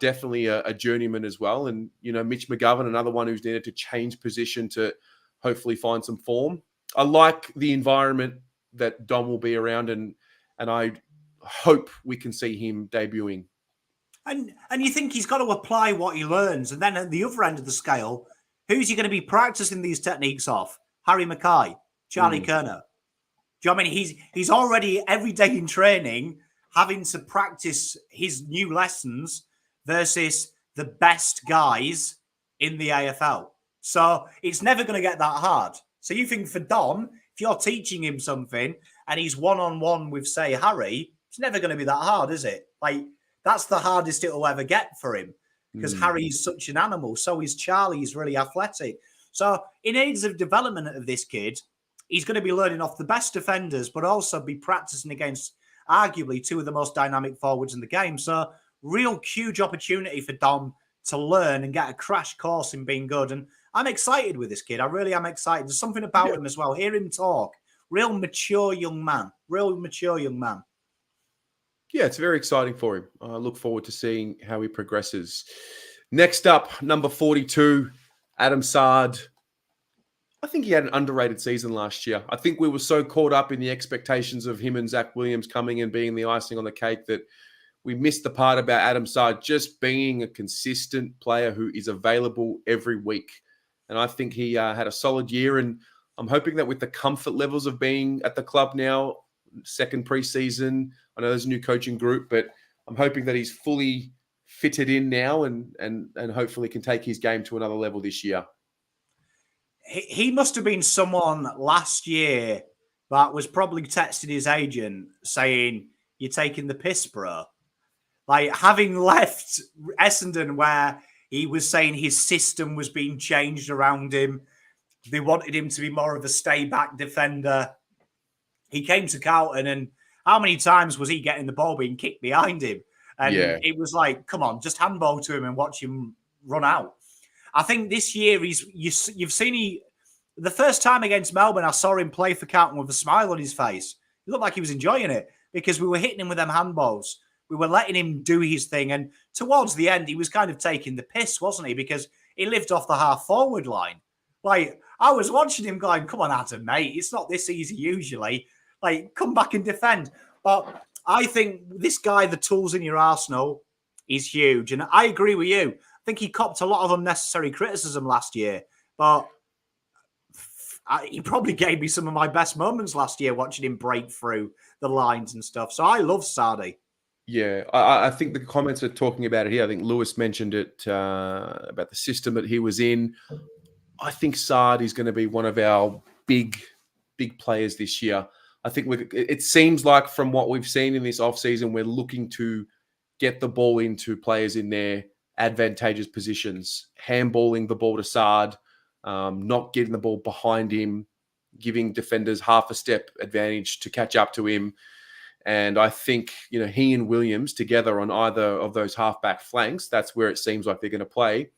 definitely a journeyman as well. And, Mitch McGovern, another one who's needed to change position to hopefully find some form. I like the environment that Dom will be around, and I hope we can see him debuting. And you think he's got to apply what he learns. And then at the other end of the scale, Who's he going to be practicing these techniques off? Harry Mackay, Charlie Kerner. Do you know what I mean? He's already every day in training having to practice his new lessons versus the best guys in the AFL. So it's never going to get that hard. So you think for Dom, if you're teaching him something and he's one-on-one with, say, Harry, it's never going to be that hard, is it? Like, that's the hardest it'll ever get for him because Harry's such an animal. So is Charlie. He's really athletic. So in aids of development of this kid, he's going to be learning off the best defenders, but also be practicing against arguably two of the most dynamic forwards in the game. So real huge opportunity for Dom to learn and get a crash course in being good. And I'm excited with this kid. I really am excited. There's something about him as well. Hear him talk. Real mature young man. Yeah, it's very exciting for him. I look forward to seeing how he progresses. Next up, number 42, Adam Saad. I think he had an underrated season last year. I think we were so caught up in the expectations of him and Zach Williams coming and being the icing on the cake that we missed the part about Adam Saad just being a consistent player who is available every week. And I think he had a solid year. And I'm hoping that with the comfort levels of being at the club now, second preseason, I know there's a new coaching group, but I'm hoping that he's fully fitted in now and hopefully can take his game to another level this year. He must have been someone last year that was probably texting his agent saying, "You're taking the piss, bro." Like, having left Essendon where he was saying his system was being changed around him. They wanted him to be more of a stay-back defender. He came to Carlton, and how many times was he getting the ball being kicked behind him? And it was like, come on, just handball to him and watch him run out. I think this year you've seen the first time against Melbourne, I saw him play for Carlton with a smile on his face. He looked like he was enjoying it because we were hitting him with them handballs. We were letting him do his thing. And towards the end, he was kind of taking the piss, wasn't he? Because he lived off the half-forward line. Like, I was watching him going, come on, Adam, mate. It's not this easy usually. Like, come back and defend. But I think this guy, the tools in your arsenal, is huge. And I agree with you. I think he copped a lot of unnecessary criticism last year. But he probably gave me some of my best moments last year watching him break through the lines and stuff. So I love Sardi. Yeah, I think the comments are talking about it here. I think Lewis mentioned it about the system that he was in. I think Saad is going to be one of our big players this year. I think it seems like from what we've seen in this offseason, we're looking to get the ball into players in their advantageous positions, handballing the ball to Saad, not getting the ball behind him, giving defenders half a step advantage to catch up to him. And I think, he and Williams together on either of those halfback flanks, that's where it seems like they're going to play.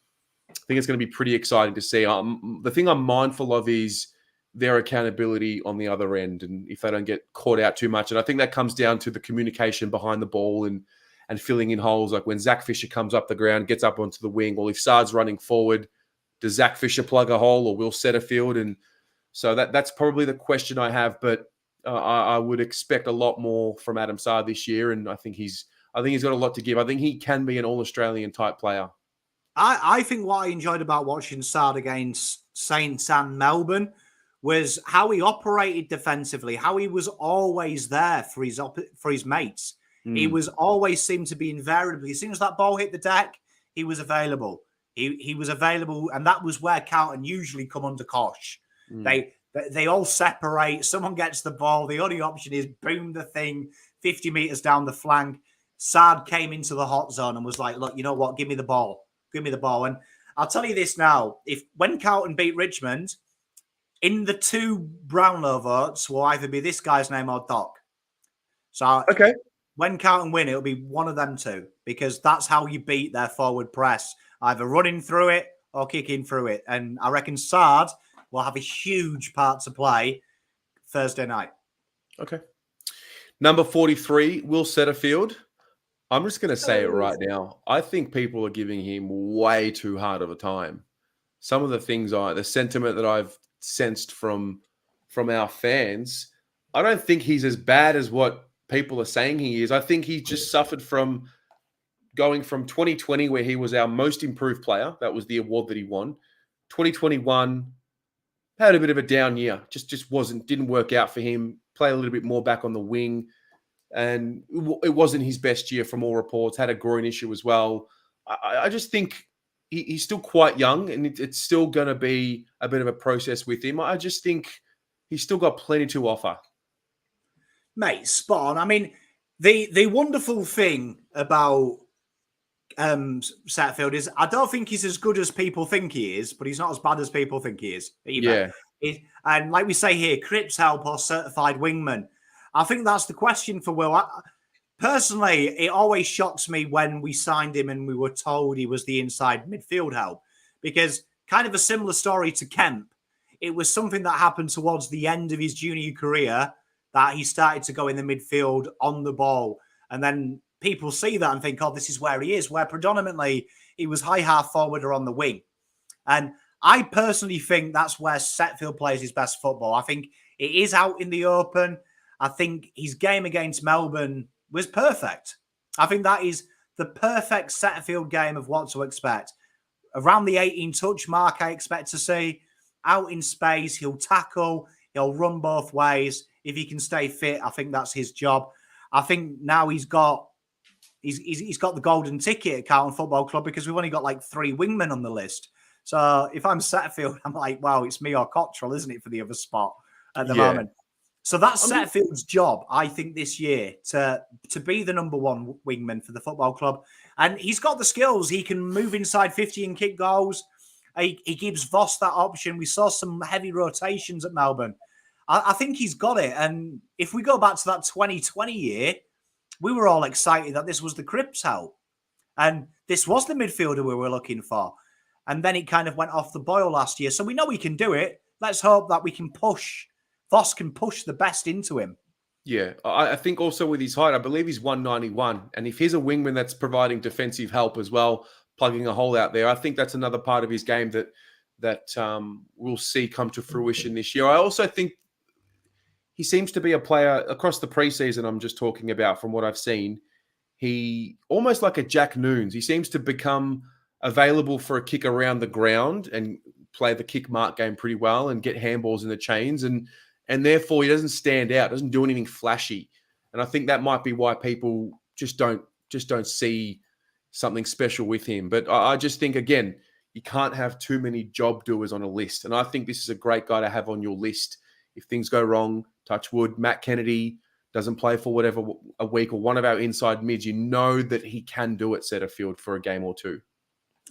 I think it's going to be pretty exciting to see. The thing I'm mindful of is their accountability on the other end and if they don't get caught out too much. And I think that comes down to the communication behind the ball and filling in holes. Like when Zach Fisher comes up the ground, gets up onto the wing, or if Saad's running forward, does Zach Fisher plug a hole or will Setterfield? And so that's probably the question I have. But I would expect a lot more from Adam Saad this year, and I think he's got a lot to give. I think he can be an All-Australian type player. I think what I enjoyed about watching Saad against Saints and Melbourne was how he operated defensively, how he was always there for his mates. He was always seemed to be invariably, as soon as that ball hit the deck, he was available. He was available, and that was where Carlton usually come under cosh. They all separate. Someone gets the ball. The only option is boom the thing 50 meters down the flank. Saad came into the hot zone and was like, look, you know what? Give me the ball. Give me the ball. And I'll tell you this now. When Carlton beat Richmond, in the two Brownlow votes will either be this guy's name or Doc. So when Carlton win, it'll be one of them two because that's how you beat their forward press, either running through it or kicking through it. And I reckon Saad will have a huge part to play Thursday night. Okay. Number 43, Will Setterfield. I'm just going to say it right now. I think people are giving him way too hard of a time. Some of the things the sentiment that I've sensed from our fans, I don't think he's as bad as what people are saying he is. I think he just suffered from going from 2020, where he was our most improved player. That was the award that he won. 2021 had a bit of a down year. Just didn't work out for him. Played a little bit more back on the wing, and it wasn't his best year from all reports. Had a groin issue as well. I just think he's still quite young, and it's still going to be a bit of a process with him. I just think he's still got plenty to offer. Mate, spot on. I mean, the wonderful thing about Setterfield is I don't think he's as good as people think he is, but he's not as bad as people think he is either. Yeah. And like we say here, Cripps help or certified wingman. I think that's the question for Will. Personally, it always shocks me when we signed him and we were told he was the inside midfield help, because kind of a similar story to Kemp. It was something that happened towards the end of his junior career that he started to go in the midfield on the ball. And then people see that and think, oh, this is where he is, where predominantly he was high half forward or on the wing. And I personally think that's where Setterfield plays his best football. I think it is out in the open. I think his game against Melbourne was perfect. I think that is the perfect Setterfield game of what to expect. Around the 18-touch mark, I expect to see. Out in space, he'll tackle, he'll run both ways. If he can stay fit, I think that's his job. I think now he's got the golden ticket at Carlton Football Club because we've only got like 3 wingmen on the list. So if I'm Setterfield, I'm like, wow, it's me or Cottrell, isn't it, for the other spot at the moment? So that's Setterfield's job, I think, this year to be the number 1 wingman for the football club. And he's got the skills. He can move inside 50 and kick goals. He gives Voss that option. We saw some heavy rotations at Melbourne. I think he's got it. And if we go back to that 2020 year, we were all excited that this was the Cripps help. And this was the midfielder we were looking for. And then it kind of went off the boil last year. So we know he can do it. Let's hope that we can push. Voss can push the best into him. Yeah, I think also with his height, I believe he's 191. And if he's a wingman that's providing defensive help as well, plugging a hole out there, I think that's another part of his game that we'll see come to fruition this year. I also think he seems to be a player across the preseason I'm just talking about from what I've seen. He almost like a Jack Noons. He seems to become available for a kick around the ground and play the kick mark game pretty well and get handballs in the chains. And therefore he doesn't stand out, doesn't do anything flashy. And I think that might be why people just don't see something special with him. But I just think, again, you can't have too many job doers on a list. And I think this is a great guy to have on your list. If things go wrong, touch wood, Matt Kennedy doesn't play for whatever a week or one of our inside mids, you know that he can do it Setterfield for a game or two.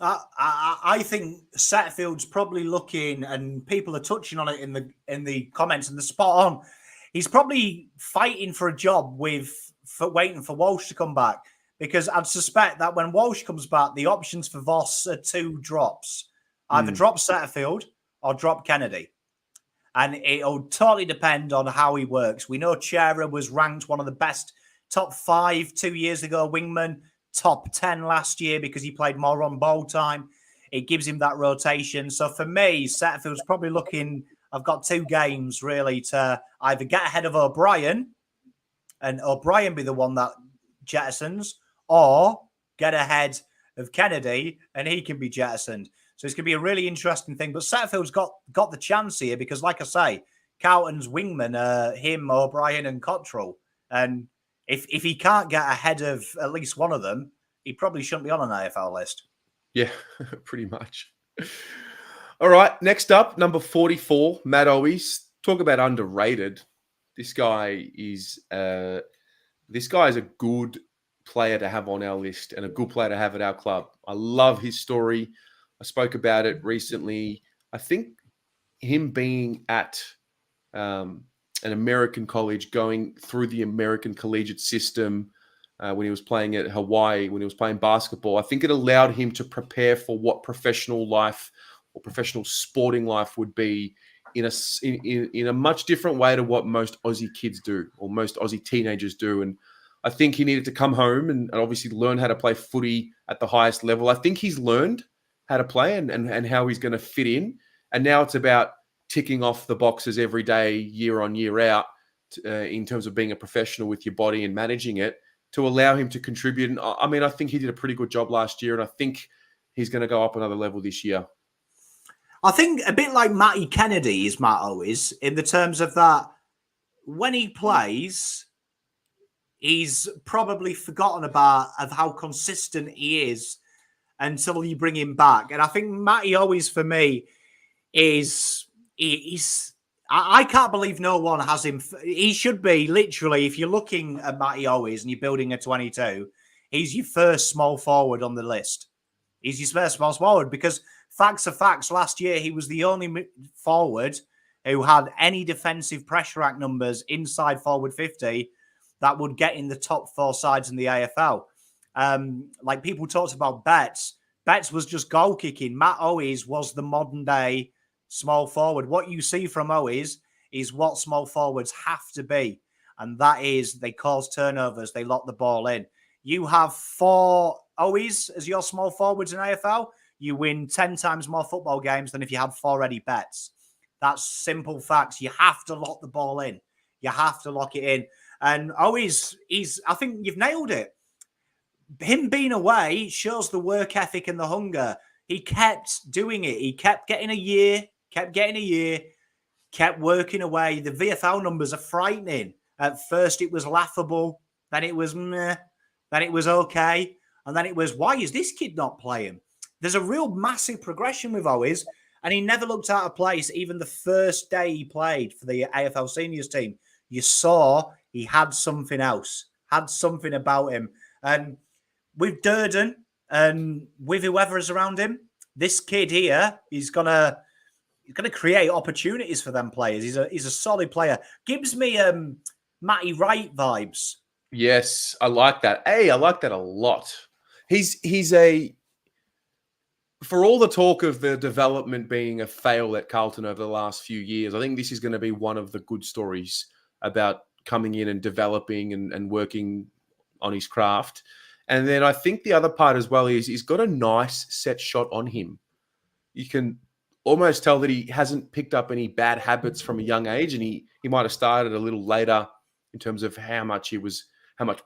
I think Setterfield's probably looking, and people are touching on it in the comments, and the spot on. He's probably fighting for a job waiting for Walsh to come back, because I'd suspect that when Walsh comes back, the options for Voss are 2 drops. Either drop Setterfield or drop Kennedy. And it'll totally depend on how he works. We know Chera was ranked one of the best top 5 2 years ago wingman, top 10 last year because he played more on ball time. It gives him that rotation. So for me, Setterfield's probably looking, I've got 2 games really to either get ahead of O'Brien and O'Brien be the one that jettisons, or get ahead of Kennedy and he can be jettisoned. So it's going to be a really interesting thing. But Setterfield's got the chance here because, like I say, Carlton's wingmen are him, O'Brien and Cottrell. And if he can't get ahead of at least one of them, he probably shouldn't be on an AFL list. Yeah, pretty much. All right, next up, number 44, Matt Owies. Talk about underrated. This guy is a good player to have on our list and a good player to have at our club. I love his story. I spoke about it recently. I think him being at an American college, going through the American collegiate system when he was playing at Hawaii, when he was playing basketball, I think it allowed him to prepare for what professional life or professional sporting life would be in a much different way to what most Aussie kids do or most Aussie teenagers do. And I think he needed to come home and obviously learn how to play footy at the highest level. I think he's learned how to play and how he's going to fit in. And now it's about ticking off the boxes every day, year on, year out, in terms of being a professional with your body and managing it to allow him to contribute. And I mean, I think he did a pretty good job last year, and I think he's going to go up another level this year. I think a bit like Matty Kennedy is Matt Owis in the terms of that when he plays, he's probably forgotten about of how consistent he is until you bring him back. And I think Matty Owis for me is I can't believe no one has him. He should be literally, if you're looking at Matty Owis and you're building a 22, he's your first small forward on the list. He's your first small forward because facts are facts. Last year, he was the only forward who had any defensive pressure act numbers inside forward 50 that would get in the top 4 sides in the AFL. Like people talked about Betts. Betts was just goal kicking. Matt Owis was the modern day small forward. What you see from Owis is what small forwards have to be. And that is they cause turnovers. They lock the ball in. You have 4 Owis as your small forwards in AFL. You win 10 times more football games than if you had 4 Eddie Betts. That's simple facts. You have to lock the ball in. You have to lock it in. And Owis, I think you've nailed it. Him being away shows the work ethic and the hunger. He kept doing it. He kept getting a year, kept working away. The VFL numbers are frightening. At first, it was laughable. Then it was meh. Then it was okay. And then it was, why is this kid not playing? There's a real massive progression with Owis, and he never looked out of place even the first day he played for the AFL seniors team. You saw he had something else, had something about him. And with Durden and with whoever is around him, this kid here, he's gonna create opportunities for them players. He's a solid player. Gives me Matty Wright vibes. Yes, I like that. I like that a lot. He's a, for all the talk of the development being a fail at Carlton over the last few years, I think this is going to be one of the good stories about coming in and developing and working on his craft. And then I think the other part as well is he's got a nice set shot on him. You can almost tell that he hasn't picked up any bad habits from a young age, and he might have started a little later in terms of how much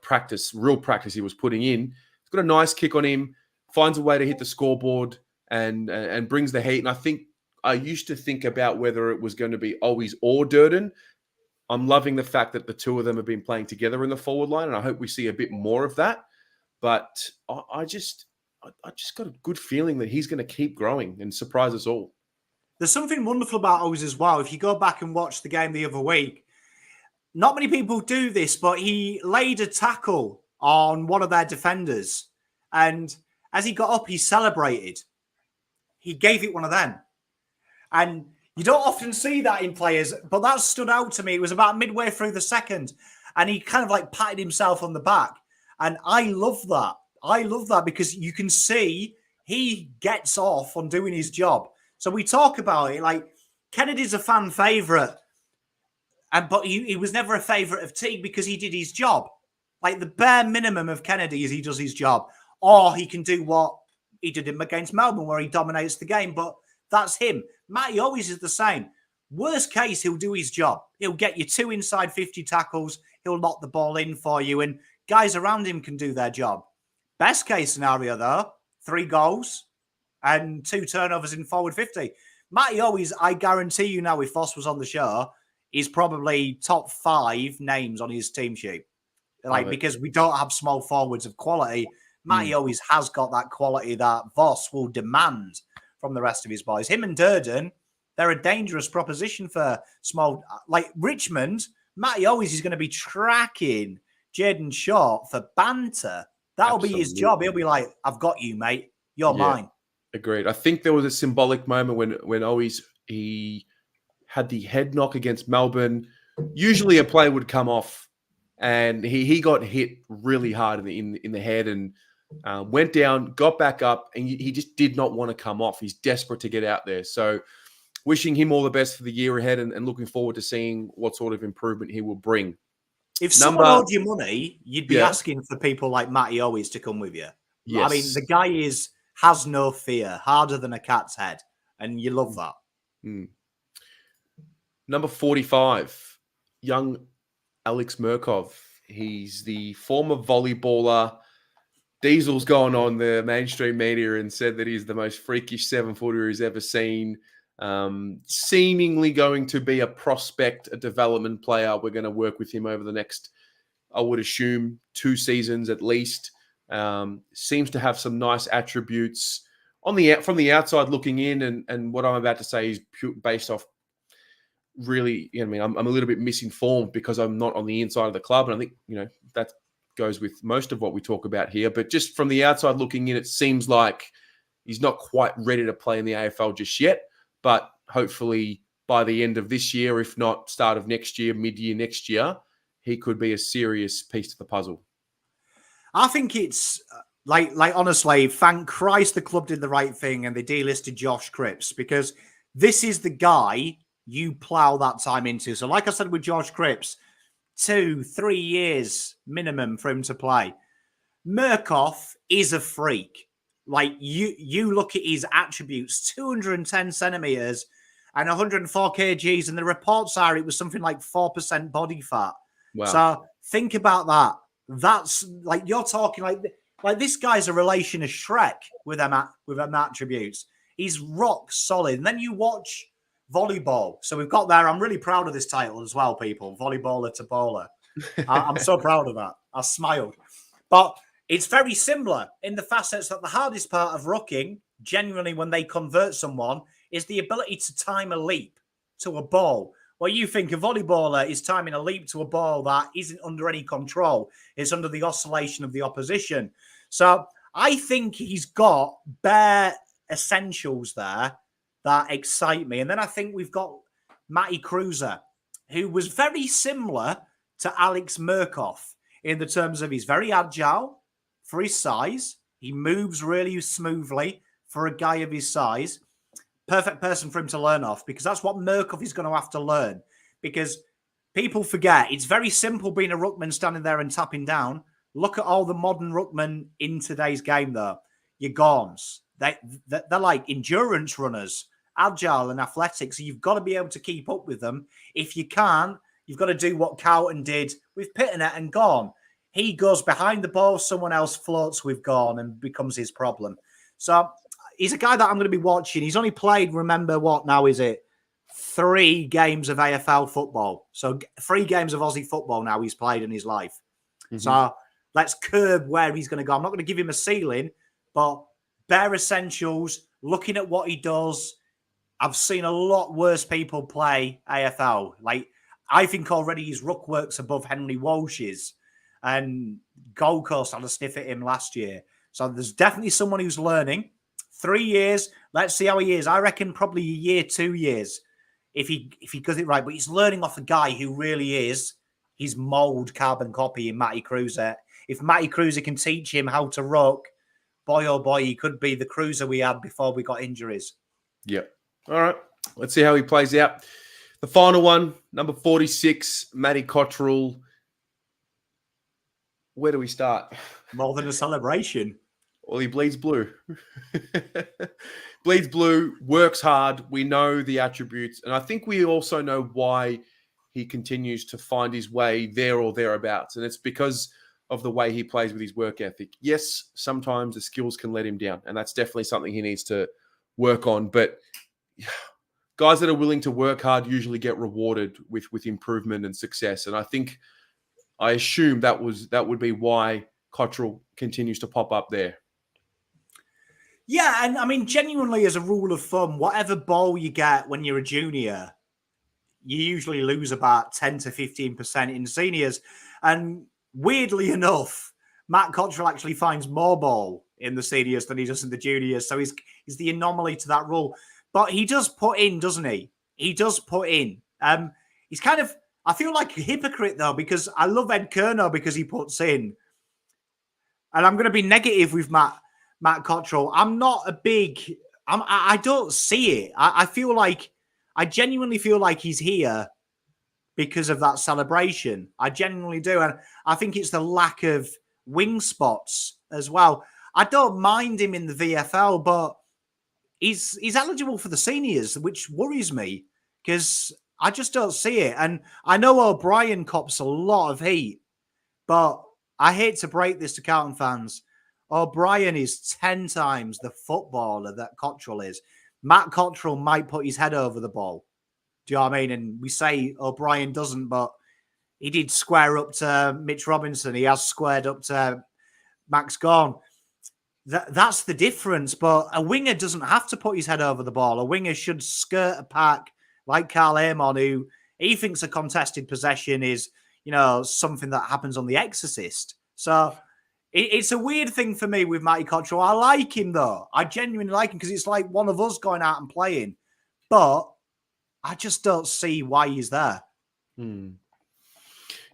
practice, real practice he was putting in. He's got a nice kick on him, finds a way to hit the scoreboard and brings the heat. And I think I used to think about whether it was going to be Owis or Durden. I'm loving the fact that the two of them have been playing together in the forward line, and I hope we see a bit more of that. But I just got a good feeling that he's going to keep growing and surprise us all. There's something wonderful about Owis as well. If you go back and watch the game the other week, not many people do this, but he laid a tackle on one of their defenders. And as he got up, he celebrated. He gave it one of them. And you don't often see that in players, but that stood out to me. It was about midway through the second. And he kind of like patted himself on the back. And I love that. I love that because you can see he gets off on doing his job. So we talk about it like Kennedy's a fan favourite, but he was never a favourite of Teague because he did his job. Like the bare minimum of Kennedy is he does his job, or he can do what he did him against Melbourne where he dominates the game. But that's him. Matty always is the same. Worst case, he'll do his job. He'll get you 2 inside 50 tackles. He'll knock the ball in for you, and guys around him can do their job. Best case scenario, though, 3 goals and 2 turnovers in forward 50. Matty always, I guarantee you now, if Voss was on the show, is probably top 5 names on his team sheet. Like, because we don't have small forwards of quality. Matty always has got that quality that Voss will demand from the rest of his boys. Him and Durden, they're a dangerous proposition for small, like Richmond. Matty always is going to be tracking Jaden Short for banter. That'll be his job. He'll be like, I've got you, mate. You're mine. Agreed. I think there was a symbolic moment when Owis, he had the head knock against Melbourne. Usually a play would come off, and he got hit really hard in the head and went down, got back up, and he just did not want to come off. He's desperate to get out there. So wishing him all the best for the year ahead and looking forward to seeing what sort of improvement he will bring. If someone owed you money, you'd be asking for people like Matty Owis to come with you. Yes. I mean, the guy has no fear, harder than a cat's head, and you love that. Number 45, young Alex Murkov. He's the former volleyballer. Diesel's gone on the mainstream media and said that he's the most freakish 7-footer he's ever seen. Seemingly going to be a prospect, a development player. We're going to work with him over the next, I would assume, 2 seasons at least. Seems to have some nice attributes from the outside looking in, and what I'm about to say is based off really, I mean, I'm a little bit misinformed because I'm not on the inside of the club, and I think that goes with most of what we talk about here. But just from the outside looking in, it seems like he's not quite ready to play in the AFL just yet. But hopefully by the end of this year, if not start of next year, mid-year next year, he could be a serious piece to the puzzle. I think it's like honestly, thank Christ the club did the right thing and they delisted Josh Cripps, because this is the guy you plough that time into. So like I said with Josh Cripps, 2-3 years minimum for him to play. Murkoff is a freak. Like you look at his attributes, 210 centimeters and 104 kgs, and the reports are it was something like 4% body fat. Wow. So think about that. That's like, you're talking like this guy's a relation of Shrek with them attributes. He's rock solid. And then you watch volleyball. So we've got there. I'm really proud of this title as well, people. Volleyballer to bowler. I'm so proud of that. I smiled. But it's very similar in the facets that the hardest part of rucking, genuinely when they convert someone, is the ability to time a leap to a ball. Well, you think a volleyballer is timing a leap to a ball that isn't under any control. It's under the oscillation of the opposition. So I think he's got bare essentials there that excite me. And then I think we've got Matty Cruiser, who was very similar to Alex Murkoff in the terms of he's very agile for his size. He moves really smoothly for a guy of his size. Perfect person for him to learn off, because that's what Murkoff is going to have to learn. Because people forget, it's very simple being a ruckman standing there and tapping down. Look at all the modern ruckmen in today's game, though. Your Gorms. They're like endurance runners, agile and athletic. So you've got to be able to keep up with them. If you can't, you've got to do what Carlton did with Pitternet and Gorm. He goes behind the ball, someone else floats with Gorm and becomes his problem. So he's a guy that I'm going to be watching. He's only played, remember what now is it? 3 games of AFL football. So 3 games of Aussie football now he's played in his life. Mm-hmm. So let's curb where he's going to go. I'm not going to give him a ceiling, but bare essentials, looking at what he does. I've seen a lot worse people play AFL. Like, I think already his ruck works above Henry Walsh's. And Gold Coast had a sniff at him last year. So there's definitely someone who's learning. 3 years, let's see how he is. I reckon probably a year, 2 years, if he does it right. But he's learning off a guy who really is his mould carbon copy in Matty Cruiser. If Matty Cruiser can teach him how to ruck, boy, oh boy, he could be the Cruiser we had before we got injuries. Yep. All right. Let's see how he plays out. The final one, number 46, Matty Cottrell. Where do we start? More than a celebration. Well, he bleeds blue. Bleeds blue, works hard. We know the attributes. And I think we also know why he continues to find his way there or thereabouts. And it's because of the way he plays with his work ethic. Yes, sometimes the skills can let him down. And that's definitely something he needs to work on. But guys that are willing to work hard usually get rewarded with improvement and success. And I assume that would be why Cottrell continues to pop up there. Yeah, and I mean, genuinely, as a rule of thumb, whatever ball you get when you're a junior, you usually lose about 10 to 15% in seniors. And weirdly enough, Matt Cottrell actually finds more ball in the seniors than he does in the juniors. So he's the anomaly to that rule. But he does put in, doesn't he? He does put in. He's kind of, I feel like a hypocrite, though, because I love Ed Kerno because he puts in. And I'm going to be negative with Matt Cottrell. I'm not a big... I don't see it. I genuinely feel like he's here because of that celebration. I genuinely do. And I think it's the lack of wing spots as well. I don't mind him in the VFL, but he's eligible for the seniors, which worries me because I just don't see it. And I know O'Brien cops a lot of heat, but I hate to break this to Carlton fans. O'Brien is 10 times the footballer that Cottrell is. Matt Cottrell might put his head over the ball. Do you know what I mean? And we say O'Brien doesn't, but he did square up to Mitch Robinson. He has squared up to Max Gawn. That's the difference. But a winger doesn't have to put his head over the ball. A winger should skirt a pack like Carl Amon, who he thinks a contested possession is, something that happens on The Exorcist. So it's a weird thing for me with Matty Cottrell. I like him, though. I genuinely like him because it's like one of us going out and playing. But I just don't see why he's there.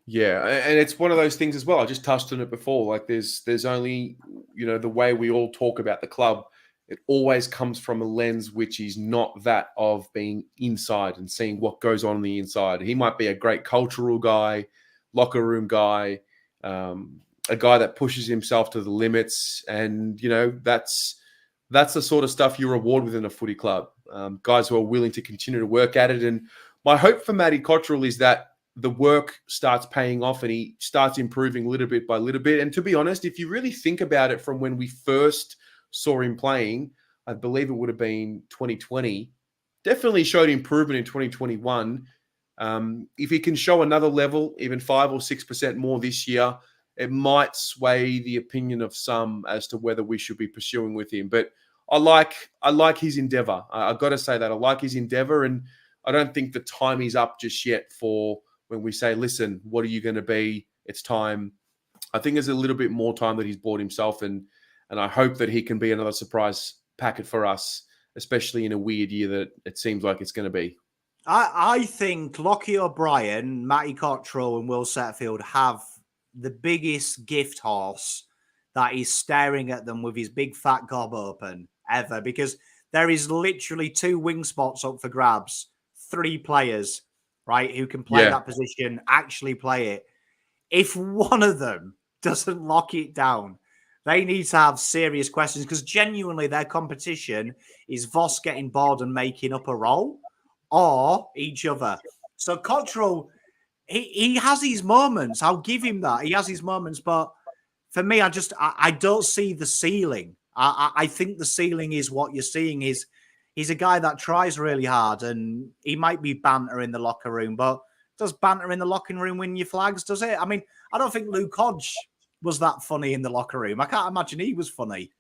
Yeah, and it's one of those things as well. I just touched on it before. Like there's only, the way we all talk about the club, it always comes from a lens which is not that of being inside and seeing what goes on the inside. He might be a great cultural guy, locker room guy, a guy that pushes himself to the limits. And, that's the sort of stuff you reward within a footy club. Guys who are willing to continue to work at it. And my hope for Matty Cottrell is that the work starts paying off and he starts improving little bit by little bit. And to be honest, if you really think about it from when we first saw him playing, I believe it would have been 2020, definitely showed improvement in 2021. If he can show another level, even 5 or 6% more this year, it might sway the opinion of some as to whether we should be pursuing with him. But I like his endeavor. I've got to say that I like his endeavor, and I don't think the time is up just yet for when we say, listen, what are you going to be? It's time. I think there's a little bit more time that he's bought himself, and I hope that he can be another surprise packet for us, especially in a weird year that it seems like it's going to be. I think Lockie O'Brien, Matty Cottrell and Will Setterfield have the biggest gift horse that is staring at them with his big fat gob open ever, because there is literally 2 wing spots up for grabs, 3 players, right, who can play that position, actually play it. If one of them doesn't lock it down, they need to have serious questions, because genuinely their competition is Voss getting bored and making up a role or each other. So Cottrell, he has his moments. I'll give him that. He has his moments. But for me, I don't see the ceiling. I think the ceiling is what you're seeing is he's a guy that tries really hard, and he might be banter in the locker room, but does banter in the locker room win your flags? Does it? I mean, I don't think Luke Hodge was that funny in the locker room. I can't imagine he was funny.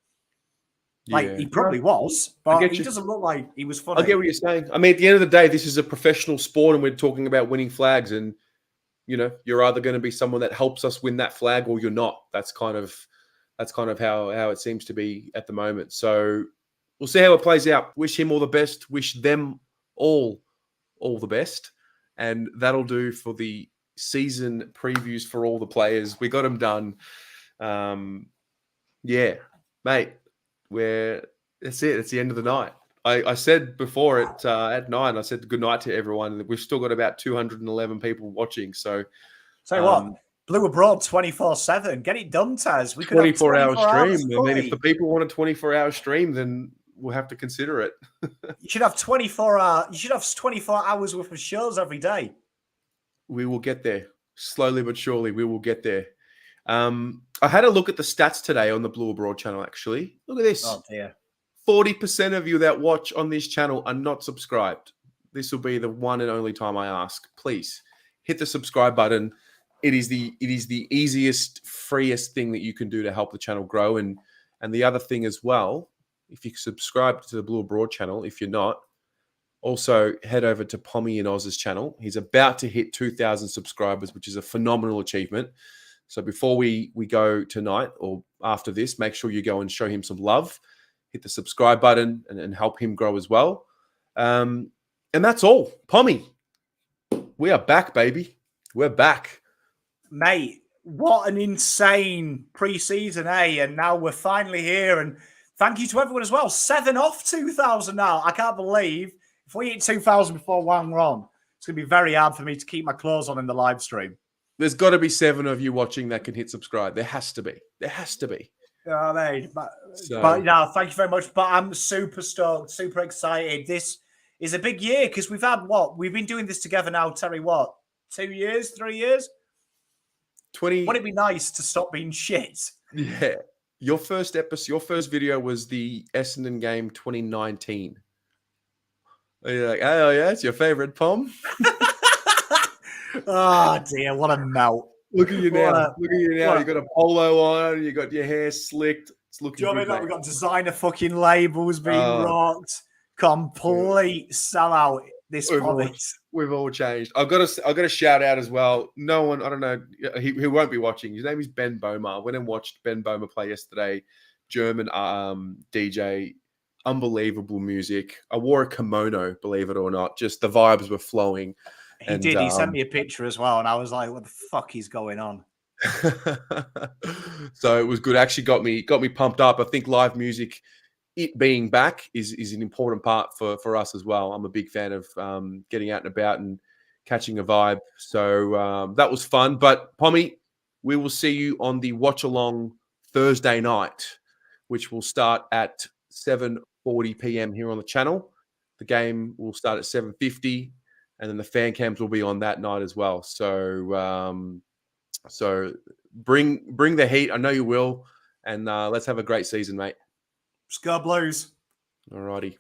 Like, he probably was, but he doesn't look like he was funny. I get what you're saying. I mean, at the end of the day, this is a professional sport, and we're talking about winning flags, and, you're either going to be someone that helps us win that flag or you're not. That's kind of how it seems to be at the moment. So we'll see how it plays out. Wish him all the best. Wish them all the best. And that'll do for the season previews for all the players. We got them done. Yeah, mate. That's it. It's the end of the night. I said before at 9, I said good night to everyone. We've still got about 211 people watching. So, what? Blue Abroad 24/7. Get it done, Taz. We could 24-hour stream. I mean, if the people want a 24-hour stream, then we'll have to consider it. You should have 24 hours worth of shows every day. We will get there. Slowly but surely, we will get there. I had a look at the stats today on the Blue Abroad channel, actually. Look at this. Oh, dear. 40% of you that watch on this channel are not subscribed. This will be the one and only time I ask. Please hit the subscribe button. It is the easiest, freest thing that you can do to help the channel grow. And the other thing as well, if you subscribe to the Blue Abroad channel, if you're not, also head over to Pommy and Oz's channel. He's about to hit 2,000 subscribers, which is a phenomenal achievement. So before we go tonight or after this, make sure you go and show him some love. Hit the subscribe button and help him grow as well. And that's all. Pommy, we are back, baby. We're back. Mate, what an insane pre-season, eh? And now we're finally here. And thank you to everyone as well. 7 off 2,000 now. I can't believe if we hit 2,000 before one run, it's going to be very hard for me to keep my clothes on in the live stream. There's got to be 7 of you watching that can hit subscribe. There has to be. There has to be. Oh, mate. But no, thank you very much. But I'm super stoked, super excited. This is a big year because we've had what? We've been doing this together now, Terry, what? 2 years, 3 years? 20. Wouldn't it be nice to stop being shit? Yeah. Your first video was the Essendon game 2019. You're like, oh yeah, it's your favorite Pom. Oh dear, what a melt! Look at you now. Look at you now. what You got a polo on. You got your hair slicked. It's looking Do you know what I good, mean? mate. We've got designer fucking labels being Oh. rocked. Complete sellout. This We've all changed. I've got to shout out as well. No one, I don't know, he won't be watching. His name is Ben Boma. I went and watched Ben Boma play yesterday. German DJ, unbelievable music. I wore a kimono, believe it or not. Just the vibes were flowing. He did. He sent me a picture as well, and I was like, "What the fuck is going on?" So it was good. Actually, got me pumped up. I think live music, it being back, is an important part for us as well. I'm a big fan of getting out and about and catching a vibe. So that was fun. But Pommy, we will see you on the watch along Thursday night, which will start at 7:40 p.m. here on the channel. The game will start at 7:50, and then the fan cams will be on that night as well. So so bring the heat. I know you will, and let's have a great season, mate. Let's go Blues. All righty.